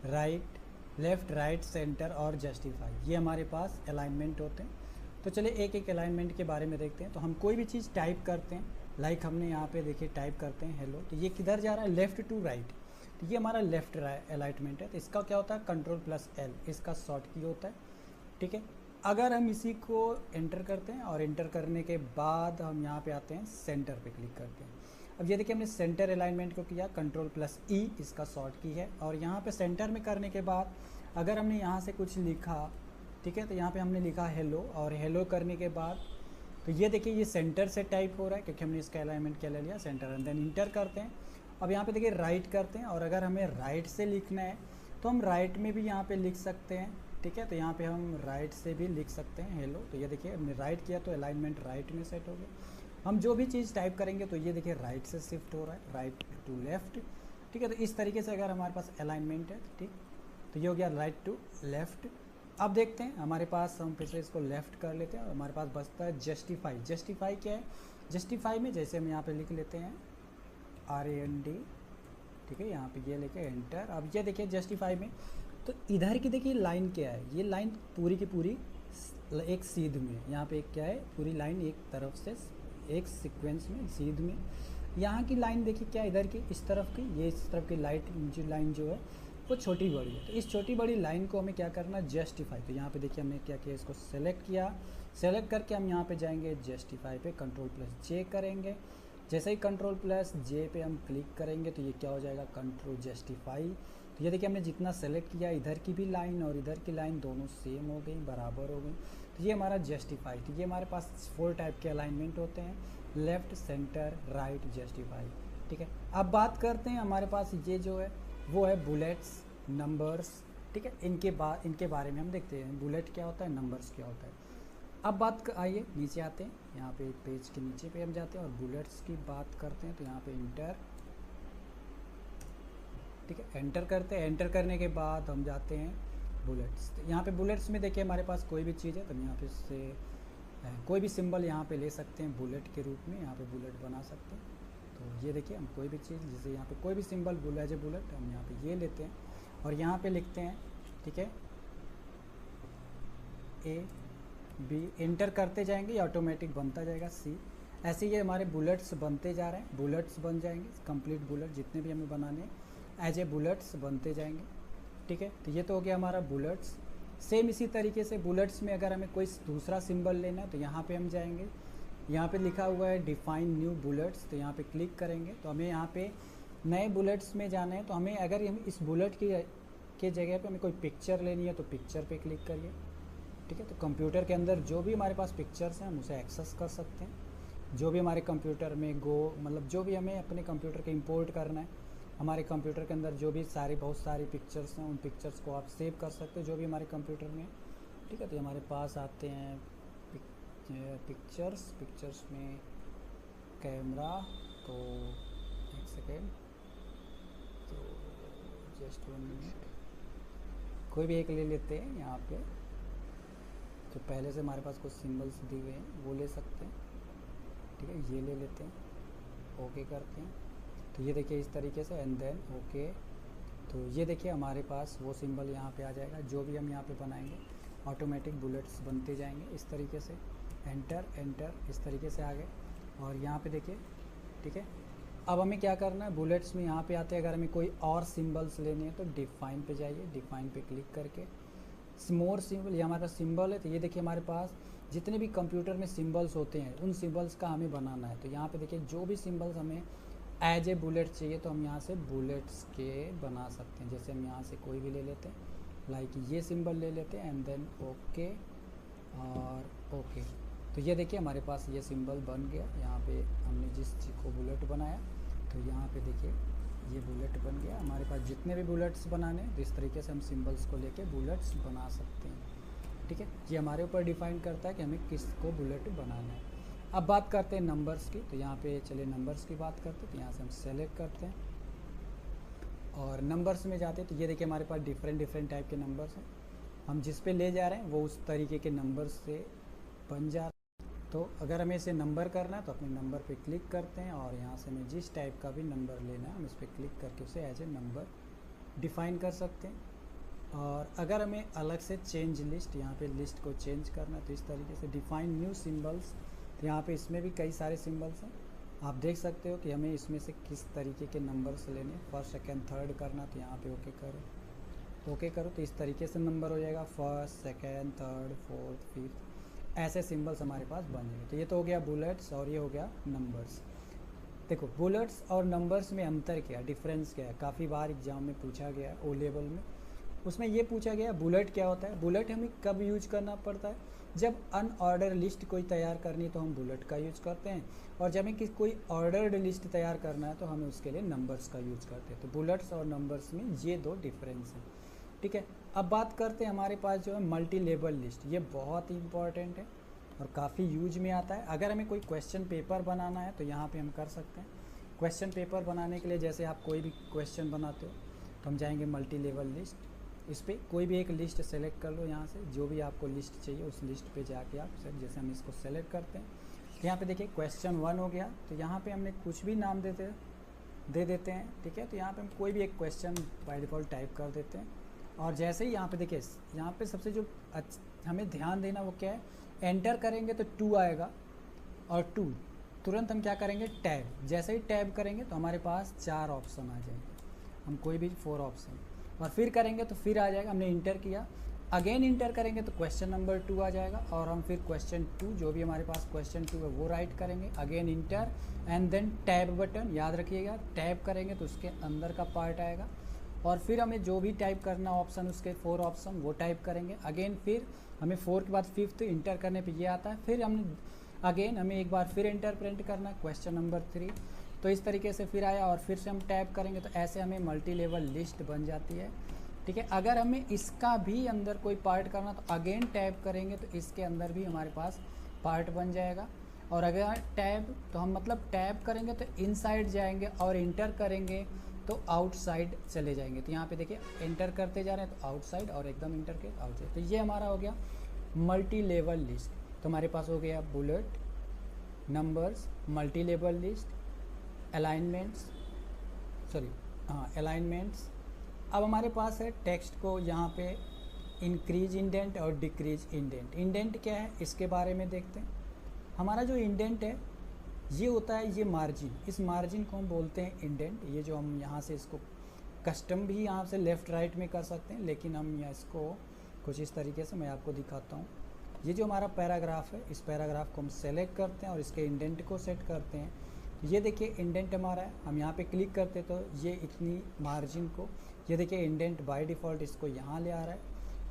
right, left, right, centre और जस्टिफाई, ये हमारे पास अलाइनमेंट होते हैं। तो चलिए एक एक अलाइनमेंट के बारे में देखते हैं। तो हम कोई भी चीज़ टाइप करते हैं, लाइक हमने यहाँ पे देखिए टाइप करते हैं हेलो, तो ये किधर जा रहा है, लेफ़्ट टू राइट, तो ये हमारा लेफ़्ट अलाइनमेंट है। तो इसका क्या होता है, Ctrl+L, इसका शॉर्ट की होता है, ठीक है। अगर हम इसी को एंटर करते हैं और एंटर करने के बाद हम यहाँ पे आते हैं, सेंटर पे क्लिक करते हैं। अब ये देखिए हमने सेंटर अलाइनमेंट को किया, Ctrl+E इसका शॉर्ट की है। और यहाँ पे सेंटर में करने के बाद अगर हमने यहाँ से कुछ लिखा, ठीक है, तो यहाँ पे हमने लिखा हेलो, और हेलो करने के बाद तो ये देखिए ये सेंटर से टाइप हो रहा है क्योंकि हमने इसका अलाइनमेंट क्या ले लिया, सेंटर, एंड देन इंटर करते हैं। अब यहाँ पे देखिए राइट करते हैं, और अगर हमें राइट से लिखना है तो हम राइट में भी यहाँ पे लिख सकते हैं, ठीक है। तो यहाँ पे हम राइट से भी लिख सकते हैं हेलो। तो ये देखिए हमने राइट किया तो अलाइनमेंट राइट में सेट हो गया। हम जो भी चीज़ टाइप करेंगे तो ये देखिए राइट से शिफ्ट हो रहा है, राइट टू लेफ़्ट, ठीक है। तो इस तरीके से अगर हमारे पास अलाइनमेंट है, ठीक, तो ये हो गया राइट टू लेफ़्ट। अब देखते हैं हमारे पास, हम फिर से इसको लेफ़्ट कर लेते हैं और हमारे पास बचता है जस्टिफाई। जस्टिफाई क्या है, जस्टिफाई में जैसे हम यहाँ पे लिख लेते हैं RAND, ठीक है, यहाँ पे ये लेके एंटर। अब ये देखिए जस्टिफाई में तो इधर की देखिए लाइन क्या है, ये लाइन पूरी की पूरी एक सीध में, यहाँ पे एक क्या है, पूरी लाइन एक तरफ से एक सीक्वेंस में सीध में। यहाँ की लाइन देखिए क्या, इधर की इस तरफ की, ये इस तरफ की लाइन जो है वो छोटी बड़ी है। तो इस छोटी बड़ी लाइन को हमें क्या करना, जस्टिफाई। तो यहाँ पे देखिए हमने क्या किया, इसको सेलेक्ट किया, सेलेक्ट करके हम यहाँ पे जाएंगे जस्टिफाई पे, Ctrl+J करेंगे। जैसे ही Ctrl+J पे हम क्लिक करेंगे तो ये क्या हो जाएगा, कंट्रोल जस्टिफाई। तो ये देखिए हमने जितना सेलेक्ट किया, इधर की भी लाइन और इधर की लाइन दोनों सेम हो गई, बराबर हो गई, तो ये हमारा जस्टिफाई। तो ये हमारे पास 4 टाइप के अलाइनमेंट होते हैं, लेफ़्ट, सेंटर, राइट, जस्टिफाई, ठीक है। अब बात करते हैं हमारे पास ये जो है वो है बुलेट्स, नंबर्स, ठीक है। इनके बारे में हम देखते हैं, बुलेट क्या होता है, नंबर्स क्या होता है। अब बात आइए नीचे आते हैं, यहाँ पे पेज के नीचे पे हम जाते हैं और बुलेट्स की बात करते हैं। तो यहाँ पे इंटर, ठीक है, एंटर करते हैं। एंटर करने के बाद हम जाते हैं बुलेट्स। तो यहाँ पे बुलेट्स में देखिए हमारे पास कोई भी चीज़ है तो हम यहाँ पे से कोई भी सिंबल यहाँ पे ले सकते हैं बुलेट के रूप में, यहाँ पे बुलेट बना सकते हैं। तो ये देखिए हम कोई भी चीज़, जैसे यहाँ पे कोई भी सिंबल एज ए बुलेट हम यहाँ पे ये लेते हैं और यहाँ पे लिखते हैं, ठीक है, A B, एंटर करते जाएंगे, ये ऑटोमेटिक बनता जाएगा C। ऐसे ये हमारे बुलेट्स बनते जा रहे हैं, बुलेट्स बन जाएंगे, कंप्लीट बुलेट जितने भी हमें बनाने हैं एज ए बुलेट्स बनते जाएंगे, ठीक है। तो ये तो हो गया हमारा बुलेट्स। सेम इसी तरीके से बुलेट्स में अगर हमें कोई दूसरा सिंबल लेना है तो यहाँ पे हम जाएंगे, यहाँ पे लिखा हुआ है डिफाइन न्यू बुलेट्स, तो यहाँ पे क्लिक करेंगे तो हमें यहाँ पे नए बुलेट्स में जाना है। तो हमें अगर हम इस बुलेट के जगह पे हमें कोई पिक्चर लेनी है तो पिक्चर पे क्लिक करिए, ठीक है। तो कंप्यूटर के अंदर जो भी हमारे पास पिक्चर्स हैं हम उसे एक्सेस कर सकते हैं। जो भी हमारे कंप्यूटर में मतलब जो भी हमें अपने कंप्यूटर के इंपोर्ट करना है, हमारे कंप्यूटर के अंदर जो भी बहुत सारी पिक्चर्स हैं उन पिक्चर्स को आप सेव कर सकते हो जो भी हमारे कंप्यूटर में, ठीक है। तो हमारे पास आते हैं पिक्चर्स में कैमरा, तो एक सेकेंड, तो जस्ट 1 मिनट, कोई भी एक ले लेते हैं। यहाँ पे जो पहले से हमारे पास कुछ सिंबल्स दिए हुए हैं वो ले सकते हैं, ठीक है, ये ले लेते हैं, ओके करते हैं। तो ये देखिए इस तरीके से, एंड देन ओके। तो ये देखिए हमारे पास वो सिंबल यहाँ पे आ जाएगा, जो भी हम यहाँ पे बनाएंगे ऑटोमेटिक बुलेट्स बनते जाएंगे इस तरीके से। एंटर एंटर, इस तरीके से आ गए। और यहाँ पे देखिए, ठीक है। अब हमें क्या करना है, बुलेट्स में यहाँ पे आते हैं, अगर हमें कोई और सिंबल्स लेने हैं तो डिफाइन पे जाइए, डिफाइन पे क्लिक करके मोर सिंबल, ये हमारा सिंबल है। तो ये देखिए हमारे पास जितने भी कंप्यूटर में सिंबल्स होते हैं उन सिंबल्स का हमें बनाना है। तो यहाँ पे देखिए जो भी सिंबल्स हमें एज ए बुलेट चाहिए तो हम यहाँ से बुलेट्स के बना सकते हैं। जैसे हम यहाँ से कोई भी ले लेते हैं, लाइक ये सिंबल ले लेते हैं, एंड देन ओके और ओके। तो ये देखिए हमारे पास ये सिंबल बन गया। यहाँ पे हमने जिस चीज़ को बुलेट बनाया तो यहाँ पे देखिए ये बुलेट बन गया। हमारे पास जितने भी बुलेट्स बनाने तो इस तरीके से हम सिंबल्स को लेके बुलेट्स बना सकते हैं, ठीक है। ये हमारे ऊपर डिफाइन करता है कि हमें किसको बुलेट बनाना है। अब बात करते हैं नंबर्स की। तो यहाँ पे चलिए नंबर्स की बात करते हैं। तो यहाँ से हम सेलेक्ट करते हैं और नंबर्स में जाते हैं। तो ये देखिए हमारे पास डिफरेंट टाइप के नंबर्स हैं। हम जिस पे ले जा रहे हैं वो उस तरीके के नंबर्स से बन जा रहे हैं। तो अगर हमें इसे नंबर करना है तो अपने नंबर पे क्लिक करते हैं और यहाँ से हमें जिस टाइप का भी नंबर लेना है हम इस पर क्लिक करके उसे एज ए नंबर डिफ़ाइन कर सकते हैं। और अगर हमें अलग से चेंज लिस्ट, यहाँ पे लिस्ट को चेंज करना है तो इस तरीके से डिफाइन न्यू सिंबल्स, तो यहाँ पे इसमें भी कई सारे सिंबल्स हैं। आप देख सकते हो कि हमें इसमें से किस तरीके के नंबर्स लेने, फर्स्ट सेकंड थर्ड करना, तो यहाँ पे ओके करो, ओके करो तो इस तरीके से नंबर हो जाएगा, first second third fourth fifth, ऐसे सिंबल्स हमारे पास बन जाएंगे। तो ये तो हो गया बुलेट्स और ये हो गया नंबर्स। देखो बुलेट्स और नंबर्स में अंतर क्या है, डिफरेंस क्या है, काफ़ी बार एग्जाम में पूछा गया है, ओ लेवल में उसमें ये पूछा गया बुलेट क्या होता है। बुलेट हमें कब यूज करना पड़ता है, जब अनऑर्डर लिस्ट कोई तैयार करनी है तो हम बुलेट का यूज करते हैं, और जब हमें कोई ऑर्डर्ड लिस्ट तैयार करना है तो हमें उसके लिए नंबर्स का यूज करते हैं। तो बुलेट्स और नंबर्स में ये दो डिफरेंस हैं, ठीक है। अब बात करते हैं हमारे पास जो है मल्टी लेवल लिस्ट, ये बहुत ही इंपॉर्टेंट है और काफ़ी यूज में आता है। अगर हमें कोई क्वेश्चन पेपर बनाना है तो यहाँ पे हम कर सकते हैं। क्वेश्चन पेपर बनाने के लिए जैसे आप कोई भी क्वेश्चन बनाते हो तो हम जाएंगे मल्टी लेवल लिस्ट, इस पर कोई भी एक लिस्ट सेलेक्ट कर लो, यहाँ से जो भी आपको लिस्ट चाहिए उस लिस्ट पे जाके आप जैसे हम इसको सेलेक्ट करते हैं तो यहाँ पे देखिए क्वेश्चन 1 हो गया, तो यहाँ पे हमने कुछ भी नाम दे देते हैं, ठीक है। तो यहाँ पे हम कोई भी एक क्वेश्चन बाय डिफ़ॉल्ट टाइप कर देते हैं, और जैसे ही यहाँ पे देखिए यहाँ पे सबसे जो हमें ध्यान देना वो क्या है, एंटर करेंगे तो 2 आएगा, और 2 तुरंत हम क्या करेंगे टैब, जैसे ही टैब करेंगे तो हमारे पास 4 ऑप्शन आ जाएंगे, हम कोई भी 4 ऑप्शन, और फिर करेंगे तो फिर आ जाएगा, हमने इंटर किया, अगेन इंटर करेंगे तो क्वेश्चन नंबर 2 आ जाएगा, और हम फिर क्वेश्चन 2 जो भी हमारे पास क्वेश्चन 2 है वो राइट करेंगे, again enter and then tab button, याद रखिएगा टैब करेंगे तो उसके अंदर का पार्ट आएगा, और फिर हमें जो भी टाइप करना ऑप्शन उसके 4 ऑप्शन वो टाइप करेंगे, अगेन फिर हमें 4 के बाद 5th इंटर करने पे ये आता है, फिर हम अगेन हमें एक बार फिर इंटर प्रिंट करना है क्वेश्चन नंबर 3, तो इस तरीके से फिर आया और फिर से हम टैप करेंगे, तो ऐसे हमें मल्टी लेवल लिस्ट बन जाती है, ठीक है। अगर हमें इसका भी अंदर कोई पार्ट करना तो अगेन टैप करेंगे तो इसके अंदर भी हमारे पास पार्ट बन जाएगा, और अगर टैब तो हम मतलब टैप करेंगे तो इनसाइड जाएंगे, और इंटर करेंगे तो आउटसाइड चले जाएंगे। तो यहाँ पे देखिए एंटर करते जा रहे हैं तो आउटसाइड, और एकदम इंटर के आउटसाइड, तो ये हमारा हो गया मल्टी लेवल लिस्ट। तो हमारे पास हो गया bullet, numbers, multi level list, alignments, alignments. अब हमारे पास है टेक्स्ट को यहाँ पे इंक्रीज इंडेंट और डिक्रीज इंडेंट। इंडेंट क्या है इसके बारे में देखते हैं। हमारा जो इंडेंट है ये होता है ये मार्जिन, इस मार्जिन को हम बोलते हैं इंडेंट। ये जो हम यहाँ से इसको कस्टम भी यहाँ से लेफ़्ट राइट में कर सकते हैं, लेकिन हम यहाँ इसको कुछ इस तरीके से मैं आपको दिखाता हूँ। ये जो हमारा पैराग्राफ है, इस पैराग्राफ को हम सेलेक्ट करते हैं और इसके इंडेंट को सेट करते हैं। ये देखिए इंडेंट हमारा है, हम यहाँ पे क्लिक करते हैं तो ये इतनी मार्जिन को, ये देखिए इंडेंट बाय डिफ़ॉल्ट इसको यहाँ ले आ रहा है,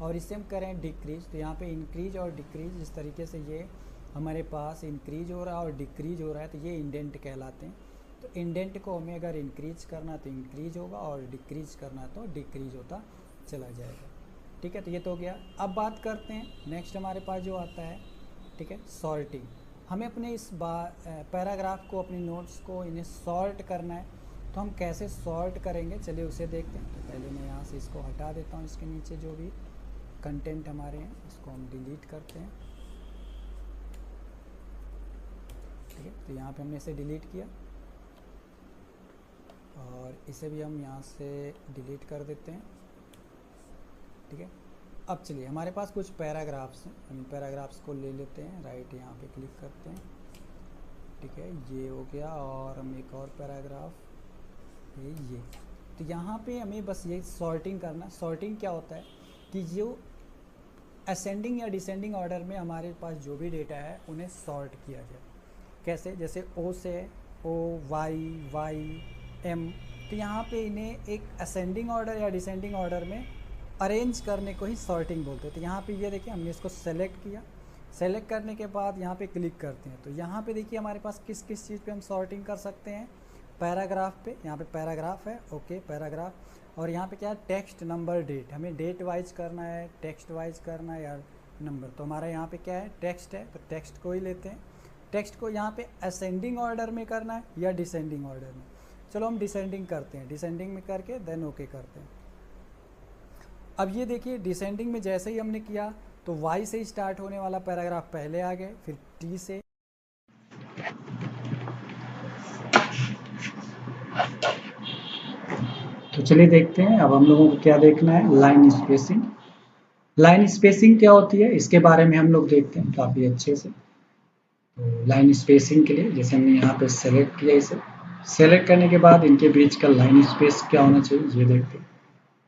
और इसे हम करें डिक्रीज तो यहाँ पे इंक्रीज और डिक्रीज, इस तरीके से ये हमारे पास इंक्रीज हो रहा है और डिक्रीज हो रहा है, तो ये इंडेंट कहलाते हैं। तो इंडेंट को हमें अगर इंक्रीज करना तो इंक्रीज होगा, और डिक्रीज करना तो डिक्रीज होता चला जाएगा, ठीक है। तो ये तो हो गया। अब बात करते हैं नेक्स्ट हमारे पास जो आता है, ठीक है, सॉर्टिंग। हमें अपने इस पैराग्राफ को, अपने नोट्स को इन्हें सॉर्ट करना है, तो हम कैसे सॉर्ट करेंगे चलिए उसे देखते हैं। तो पहले मैं यहाँ से इसको हटा देता हूँ, इसके नीचे जो भी कंटेंट हमारे हैं इसको हम डिलीट करते हैं, ठीक है। तो यहाँ पे हमने इसे डिलीट किया, और इसे भी हम यहाँ से डिलीट कर देते हैं, ठीक है। अब चलिए हमारे पास कुछ पैराग्राफ्स हैं, हम पैराग्राफ्स को ले लेते हैं, राइट यहाँ पे क्लिक करते हैं, ठीक है, ये हो गया। और हम एक और पैराग्राफ है ये, तो यहाँ पे हमें बस ये सॉर्टिंग करना। सॉर्टिंग क्या होता है कि जो असेंडिंग या डिसेंडिंग ऑर्डर में हमारे पास जो भी डेटा है उन्हें सॉर्ट किया जाए। कैसे, जैसे ओ से ओ, वाई, वाई, एम, तो यहाँ पे इन्हें एक असेंडिंग ऑर्डर या डिसेंडिंग ऑर्डर में अरेंज करने को ही सॉर्टिंग बोलते हैं। तो यहाँ पे ये देखिए हमने इसको सेलेक्ट किया, सेलेक्ट करने के बाद यहाँ पे क्लिक करते हैं, तो यहाँ पे देखिए हमारे पास किस किस चीज़ पे हम सॉर्टिंग कर सकते हैं। पैराग्राफ पे, यहाँ पे पैराग्राफ है, ओके पैराग्राफ, और यहाँ पे क्या है टेक्स्ट, नंबर, डेट। हमें डेट वाइज करना है, टेक्स्ट वाइज करना है या नंबर, तो हमारा यहाँ पे क्या है टेक्स्ट है, तो टेक्स्ट को ही लेते हैं। टेक्स्ट को यहाँ पे असेंडिंग ऑर्डर में करना है या डिसेंडिंग ऑर्डर में, चलो हम डिसेंडिंग करते हैं, डिसेंडिंग में करके देन ओके करते हैं। अब ये देखिए डिसेंडिंग में जैसे ही हमने किया तो वाई से ही स्टार्ट होने वाला पैराग्राफ पहले आ गए, फिर टी से, तो चलिए देखते हैं अब हम लोगों को क्या देखना है, लाइन स्पेसिंग। लाइन स्पेसिंग क्या होती है इसके बारे में हम लोग देखते हैं काफ़ी अच्छे से। तो लाइन स्पेसिंग के लिए जैसे हमने यहाँ पे सेलेक्ट किया, इसे सेलेक्ट करने के बाद इनके बीच का लाइन स्पेस क्या होना चाहिए ये देखते हैं।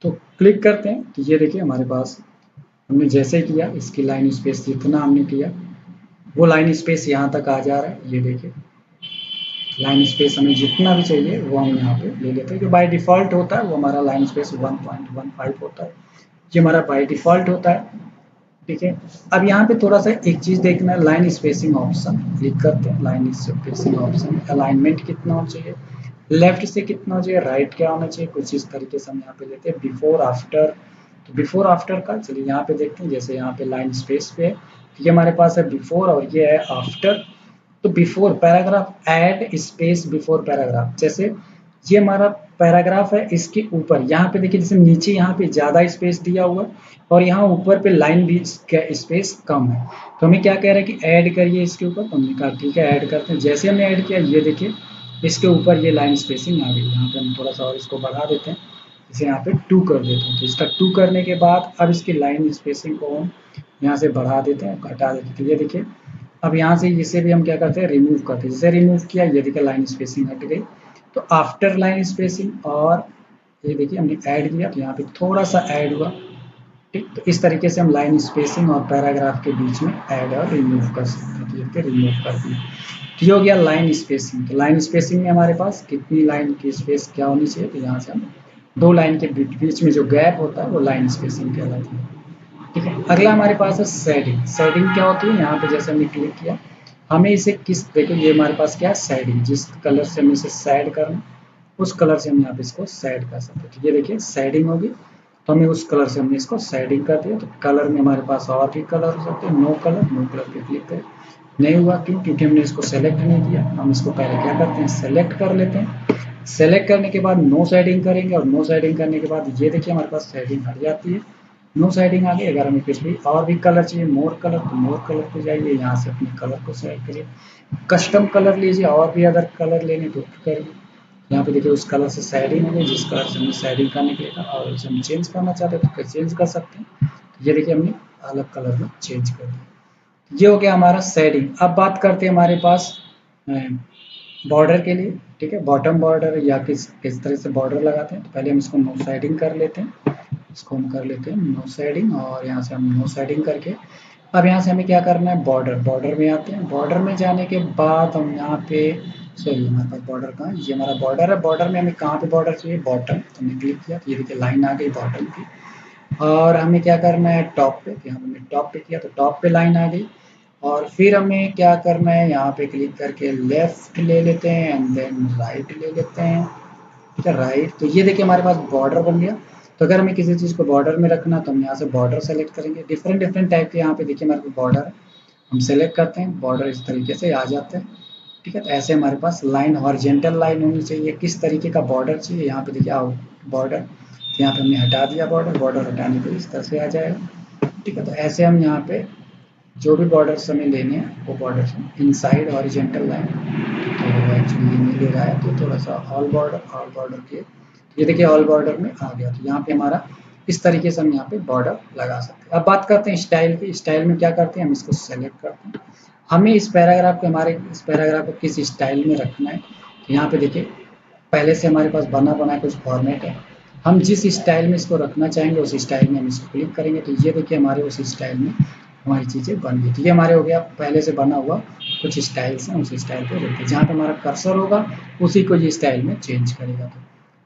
तो क्लिक करते हैं तो ये देखिए हमारे पास हमने जैसे किया इसकी लाइन स्पेस जितना हमने किया वो लाइन स्पेस यहाँ तक आ जा रहा है। ये देखिए लाइन स्पेस हमें जितना भी चाहिए वो हम यहाँ पे ले लेते हैं। जो बाय डिफ़ॉल्ट होता है वो हमारा लाइन स्पेस 1.15 होता है, ये हमारा बाय डिफ़ॉल्ट होता है। ठीक है, अब यहाँ पे थोड़ा सा एक चीज़ देखना है, लाइन स्पेसिंग ऑप्शन क्लिक करते हैं। लाइन स्पेसिंग ऑप्शन अलाइनमेंट कितना होना चाहिए, लेफ्ट से कितना होना चाहिए, राइट क्या होना चाहिए, कुछ इस तरीके से हम यहाँ पे लेते हैं। बिफोर आफ्टर, तो बिफोर आफ्टर का चलिए यहाँ पे देखते हैं। जैसे यहाँ पे लाइन स्पेस पे है, ये हमारे पास है बिफोर और ये है आफ्टर। तो before paragraph, add space before paragraph, जैसे ये हमारा पैराग्राफ है, इसके ऊपर यहाँ पे देखिए जैसे नीचे यहाँ पे ज़्यादा स्पेस दिया हुआ और यहाँ ऊपर पे लाइन भी स्पेस कम है। तो हमें क्या कह रहा है कि ऐड करिए इसके ऊपर, तो हमने कहा ठीक है ऐड करते हैं। जैसे हमने ऐड किया ये देखिए इसके ऊपर ये लाइन स्पेसिंग आ गई। यहाँ पे हम थोड़ा सा और इसको बढ़ा देते हैं, इसे यहाँ पे 2 कर देते हैं। तो इसका 2 करने के बाद अब इसकी लाइन स्पेसिंग को हम यहाँ से बढ़ा देते हैं, घटा देते हैं। तो ये देखिए अब यहाँ से इसे भी हम क्या करते हैं रिमूव करते हैं। जैसे रिमूव किया ये देखिए लाइन स्पेसिंग हट गई। तो आफ्टर लाइन स्पेसिंग और ये देखिए हमने ऐड किया तो यहाँ पे थोड़ा सा ऐड हुआ। ठीक, तो इस तरीके से हम लाइन स्पेसिंग और पैराग्राफ के बीच में ऐड और रिमूव कर सकते हैं। तो ये रिमूव कर दिया, तो ये हो गया लाइन स्पेसिंग। तो लाइन स्पेसिंग में हमारे पास कितनी लाइन की स्पेस क्या होनी चाहिए, तो यहाँ से हम 2 लाइन के बीच में जो गैप होता है वो लाइन स्पेसिंग कहलाती है। ठीक है, अगला हमारे पास है शेडिंग। शेडिंग क्या होती है, यहाँ पे जैसे हमने क्लिक किया हमें इसे किस, देखो ये हमारे पास क्या है शेडिंग, जिस कलर से हमें इसे शेड करना उस कलर से हम यहाँ पे इसको शेड कर सकते हैं। तो ये देखिए शेडिंग होगी, तो हमें उस कलर से हमने इसको शेडिंग कर दिया। तो कलर में हमारे पास और भी कलर हो सकते हैं, नो कलर, नो कलर पे क्लिक करें। नहीं हुआ क्यों, क्योंकि हमने इसको सेलेक्ट नहीं किया। हम इसको पहले क्या करते हैं सेलेक्ट कर लेते हैं। सेलेक्ट करने के बाद नो शेडिंग करेंगे और नो शेडिंग करने के बाद ये देखिए हमारे पास शेडिंग हट जाती है, नो शेडिंग आ गई। अगर हमें कुछ भी और भी कलर चाहिए मोर कलर, तो मोर कलर पे जाइए, यहाँ से अपने कलर को सेलेक्ट करिए। कस्टम कलर लीजिए, और भी अदर कलर लेने तो करिए। यहाँ पे देखिए उस कलर से शेडिंग हो गई जिस कलर से हमने शेडिंग करने के लिए था, और उसे हम चेंज करना चाहते हैं तो चेंज कर सकते हैं। तो ये देखिए हमने अलग कलर में चेंज कर दिया। ये हो गया हमारा शेडिंग। अब बात करते हैं हमारे पास बॉर्डर के लिए। ठीक है, बॉटम बॉर्डर या किस तरह से बॉर्डर लगाते हैं, तो पहले हम इसको नो शेडिंग कर लेते हैं। इसको हम कर लेते हैं नो शेडिंग और यहाँ से हम नो शेडिंग करके अब यहाँ से हमें क्या करना है बॉर्डर, बॉर्डर में आते हैं। बॉर्डर में जाने के बाद हम यहाँ पे, सॉरी हमारे पास बॉर्डर कहाँ है, ये हमारा बॉर्डर है। बॉर्डर में हमें कहाँ पे बॉर्डर चाहिए, बॉटम, तो हमने क्लिक किया तो ये देखिए लाइन आ गई बॉटम की। और हमें क्या करना है टॉप पे, यहाँ पे हमने टॉप पे किया तो टॉप पे लाइन आ गई। और फिर हमें क्या करना है यहाँ पे क्लिक करके लेफ्ट ले लेते हैं एंड देन राइट ले लेते हैं। ठीक है, राइट, तो ये देखिए हमारे पास बॉर्डर बन गया। तो अगर हमें किसी चीज़ को बॉर्डर में रखना तो हम यहाँ से बॉर्डर सेलेक्ट करेंगे। डिफरेंट डिफरेंट टाइप के यहाँ पे देखिए हमारे पास बॉर्डर है, हम सेलेक्ट करते हैं बॉर्डर इस तरीके से आ जाते हैं। ठीक है, तो ऐसे हमारे पास लाइन हॉरिजेंटल लाइन होनी चाहिए। किस तरीके का बॉर्डर चाहिए, यहाँ पे देखिए आउट बॉर्डर, तो यहाँ पे हमने हटा दिया बॉर्डर, बॉर्डर हटाने पे इस तरह से आ जाएगा। ठीक है, तो ऐसे हम यहाँ पे जो भी बॉर्डर्स हमें लेने हैं वो बॉर्डर्स इनसाइड हॉरिजेंटल लाइन, तो एक्चुअली ये नहीं ले रहा है तो थोड़ा सा ऑल बॉर्डर के, ये देखिए ऑल बॉर्डर में आ गया। तो यहाँ पे हमारा इस तरीके से हम यहाँ पे बॉर्डर लगा सकते हैं। अब बात करते हैं स्टाइल की। स्टाइल में क्या करते हैं हम इसको सेलेक्ट करते हैं, हमें इस पैराग्राफ को, हमारे इस पैराग्राफ को किस स्टाइल में रखना है। तो यहाँ पे देखिए पहले से हमारे पास बना बनाया कुछ फॉर्मेट है, हम जिस स्टाइल में इसको रखना चाहेंगे उस स्टाइल में हम इसको क्लिक करेंगे। तो ये देखिए हमारे उस स्टाइल में हमारी चीज़ें बन गई। तो ये हमारे हो गया पहले से बना हुआ कुछ स्टाइल्स हैं, उस स्टाइल पे रखते हैं। जहाँ पे हमारा कर्सर होगा उसी को ये स्टाइल में चेंज करेगा। तो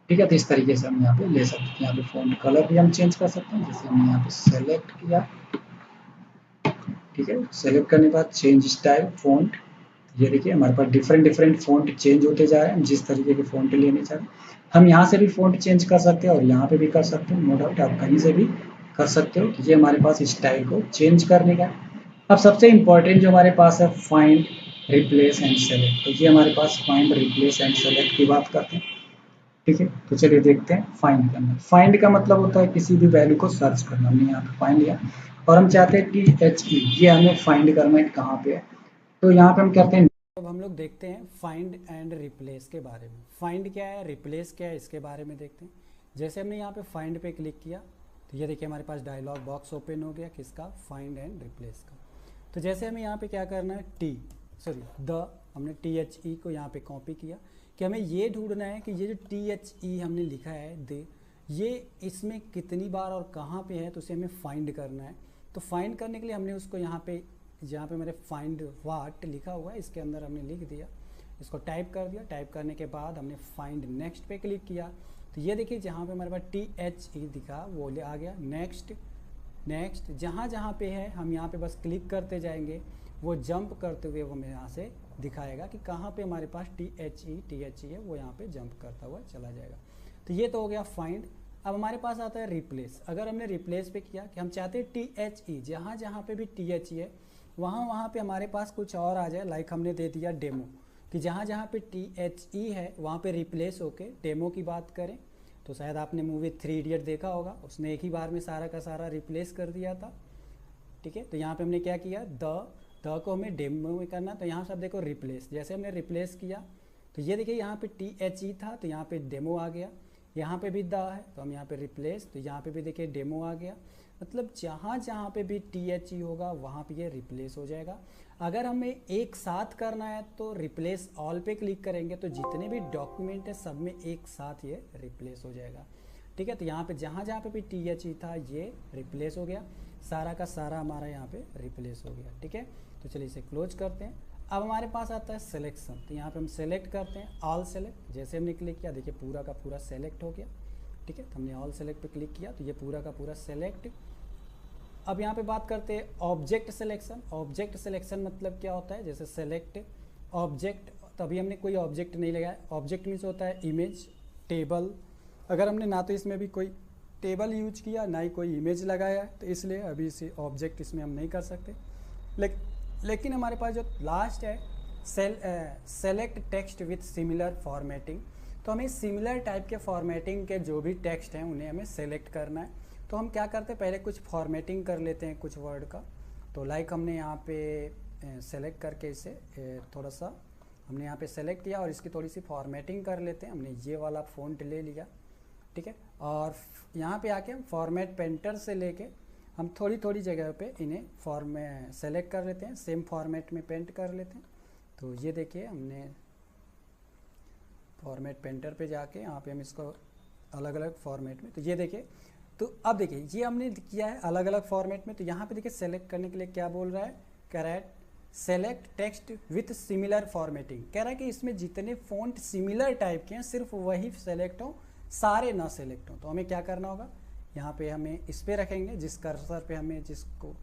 ठीक है, तो इस तरीके से हम यहाँ पे ले सकते हैं। यहाँ पे फ़ॉन्ट कलर भी हम चेंज कर सकते हैं, जैसे हमने यहाँ पे सेलेक्ट किया। ठीक है, सेलेक्ट करने के बाद चेंज स्टाइल फ़ॉन्ट, ये देखिए हमारे पास डिफरेंट डिफरेंट फ़ॉन्ट चेंज होते जा रहे हैं। हम जिस तरीके के फ़ॉन्ट लेने चाह रहे हैं हम यहाँ से भी फ़ॉन्ट चेंज कर सकते हैं और यहाँ पे भी कर सकते हैं, नो डाउट आप कहीं से भी कर सकते हो। तो ये हमारे पास स्टाइल को चेंज करने का। अब सबसे इम्पोर्टेंट जो हमारे पास है फाइंड रिप्लेस एंड सेलेक्ट। तो ये हमारे पास फाइंड रिप्लेस एंड सेलेक्ट की बात करते हैं। ठीक है, तो चलिए देखते हैं फाइंड करना। फाइंड का मतलब होता है किसी भी वैल्यू को सर्च करना। हमने यहाँ पे फाइंड लिया और हम चाहते हैं कि HE ये हमें फाइंड करना है कहाँ पे है, तो यहाँ पे हम करते हैं। अब हम लोग देखते हैं फाइंड एंड रिप्लेस के बारे में। फाइंड क्या है, रिप्लेस क्या है, इसके बारे में देखते हैं। जैसे हमने यहाँ पे फाइंड पे क्लिक किया तो ये देखिए हमारे पास डायलॉग बॉक्स ओपन हो गया, किसका, फाइंड एंड रिप्लेस का। तो जैसे हमें यहाँ पे क्या करना है, हमने THE को यहाँ पे कॉपी किया कि हमें ये ढूंढना है कि ये जो THE हमने लिखा है ये इसमें कितनी बार और कहाँ पे है, तो उसे हमें फाइंड करना है। तो फाइंड करने के लिए हमने उसको यहाँ पे मेरे फाइंड व्हाट लिखा हुआ है इसके अंदर हमने लिख दिया, इसको टाइप कर दिया। टाइप करने के बाद हमने फाइंड नेक्स्ट पे क्लिक किया तो ये देखिए जहाँ पे हमारे पास THE दिखा वो आ गया। नेक्स्ट जहाँ पे है हम यहाँ पे बस क्लिक करते जाएंगे, वो जंप करते हुए वो हमें यहाँ से दिखाएगा कि कहाँ पे हमारे पास THE है, वो यहाँ पे जंप करता हुआ चला जाएगा। तो ये तो हो गया फाइंड। अब हमारे पास आता है रिप्लेस। अगर हमने रिप्लेस पे किया कि हम चाहते हैं THE, जहाँ पे भी THE है वहाँ पे हमारे पास कुछ और आ जाए, लाइक हमने दे दिया डेमो, कि जहाँ पे THE है वहाँ पे रिप्लेस होके डेमो की बात करें। तो शायद आपने मूवी 3 इडियट देखा होगा, उसने एक ही बार में सारा का सारा रिप्लेस कर दिया था। ठीक है, तो यहाँ पे हमने क्या किया, द को हमें डेमो में करना, तो यहाँ से आप देखो रिप्लेस। जैसे हमने रिप्लेस किया तो ये देखिए यहाँ पे THE था तो यहाँ पे डेमो आ गया, यहाँ पे भी द है तो हम यहाँ पे रिप्लेस, तो यहाँ पे भी देखिए डेमो आ गया। मतलब जहाँ पे भी THE होगा वहाँ पे ये रिप्लेस हो जाएगा। अगर हमें एक साथ करना है तो रिप्लेस ऑल पे क्लिक करेंगे तो जितने भी डॉक्यूमेंट है सब में एक साथ ये रिप्लेस हो जाएगा। ठीक है, तो यहाँ पे जहाँ पे भी THE था ये रिप्लेस हो गया, सारा का सारा हमारा यहाँ पे रिप्लेस हो गया। ठीक है, तो चलिए इसे क्लोज करते हैं। अब हमारे पास आता है सिलेक्शन, तो यहाँ पे हम सेलेक्ट करते हैं ऑल सेलेक्ट। जैसे हमने क्लिक किया देखिए पूरा का पूरा सेलेक्ट हो गया। ठीक है, तो हमने ऑल सेलेक्ट पे क्लिक किया तो ये पूरा का पूरा सेलेक्ट। अब यहाँ पे बात करते हैं ऑब्जेक्ट सिलेक्शन। ऑब्जेक्ट सिलेक्शन मतलब क्या होता है, जैसे सेलेक्ट ऑब्जेक्ट, तभी हमने कोई ऑब्जेक्ट नहीं लगाया। ऑब्जेक्ट मीन्स होता है इमेज, टेबल। अगर हमने ना तो इसमें भी कोई टेबल यूज किया ना ही कोई इमेज लगाया तो इसलिए अभी इसे ऑब्जेक्ट इसमें हम नहीं कर सकते। लेकिन हमारे पास जो लास्ट है select text with similar formatting, तो हमें सिमिलर टाइप के फॉर्मेटिंग के जो भी टेक्स्ट हैं उन्हें हमें सेलेक्ट करना है। तो हम क्या करते हैं, पहले कुछ फॉर्मेटिंग कर लेते हैं कुछ वर्ड का। तो लाइक हमने यहाँ पे सेलेक्ट करके इसे थोड़ा सा हमने यहाँ पे सेलेक्ट किया और इसकी थोड़ी सी फॉर्मेटिंग कर लेते हैं। हमने ये वाला फ़ॉन्ट ले लिया, ठीक है, और यहाँ पे आके हम फॉर्मेट पेंटर से लेके हम थोड़ी थोड़ी जगह पे इन्हें सेलेक्ट कर लेते हैं, सेम फॉर्मेट में पेंट कर लेते हैं। तो ये देखिए हमने फॉर्मेट पेंटर पे जाके यहाँ पे हम इसको अलग अलग फॉर्मेट में, तो ये देखिए, तो अब देखिए ये हमने किया है अलग अलग फॉर्मेट में। तो यहाँ पे देखिए सेलेक्ट करने के लिए क्या बोल रहा है, कह रहा है select text with similar formatting. कह रहा है कि इसमें जितने फॉन्ट सिमिलर टाइप के हैं सिर्फ वही सेलेक्ट हो, सारे ना सेलेक्ट हो। तो हमें क्या करना होगा, यहाँ पे हमें इस पे रखेंगे, जिस कर्सर पे हमें जिसको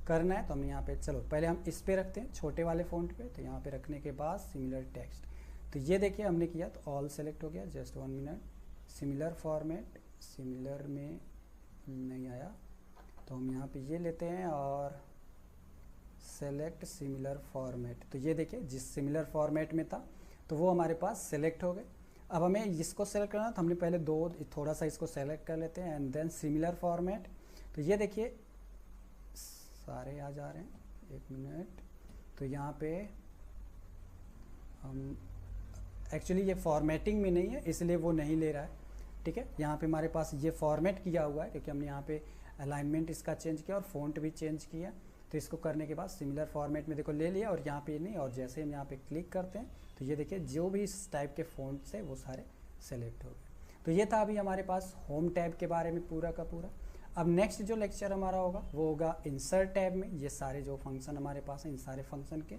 करना है तो हम यहाँ पे, चलो पहले हम इस पे रखते हैं छोटे वाले फ़ॉन्ट पे। तो यहाँ पे रखने के बाद सिमिलर टेक्स्ट, तो ये देखिए हमने किया तो ऑल सेलेक्ट हो गया। Just 1 minute, similar format, similar में नहीं आया तो हम यहाँ पे ये लेते हैं और सेलेक्ट सिमिलर फॉर्मेट। तो ये देखिए जिस सिमिलर फॉर्मेट में था तो वो हमारे पास सेलेक्ट हो गए। अब हमें इसको सेलेक्ट करना तो हमने पहले थोड़ा सा इसको सेलेक्ट कर लेते हैं एंड देन सिमिलर फॉर्मेट। तो ये देखिए सारे आ जा रहे हैं, 1 मिनट। तो यहाँ पे हम एक्चुअली ये फॉर्मेटिंग में नहीं है इसलिए वो नहीं ले रहा है। ठीक है, यहाँ पे हमारे पास ये फॉर्मेट किया हुआ है क्योंकि हमने यहाँ पे अलाइनमेंट इसका चेंज किया और फ़ॉन्ट भी चेंज किया। तो इसको करने के बाद सिमिलर फॉर्मेट में देखो ले लिया और यहाँ पे नहीं, और जैसे हम यहाँ पे क्लिक करते हैं तो ये देखिए जो भी इस टाइप के फ़ॉन्ट से वो सारे सेलेक्ट हो गए। तो ये था अभी हमारे पास होम टैब के बारे में पूरा का पूरा। अब नेक्स्ट जो लेक्चर हमारा होगा वो होगा इंसर्ट टैब में। ये सारे जो फंक्शन हमारे पास हैं, इन सारे फंक्शन के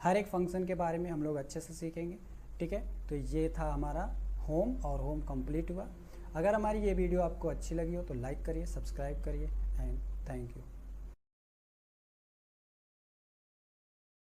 हर एक फंक्शन के बारे में हम लोग अच्छे से सीखेंगे। ठीक है, तो ये था हमारा होम, और होम कंप्लीट हुआ। अगर हमारी ये वीडियो आपको अच्छी लगी हो तो लाइक करिए, सब्सक्राइब करिए एंड थैंक यू।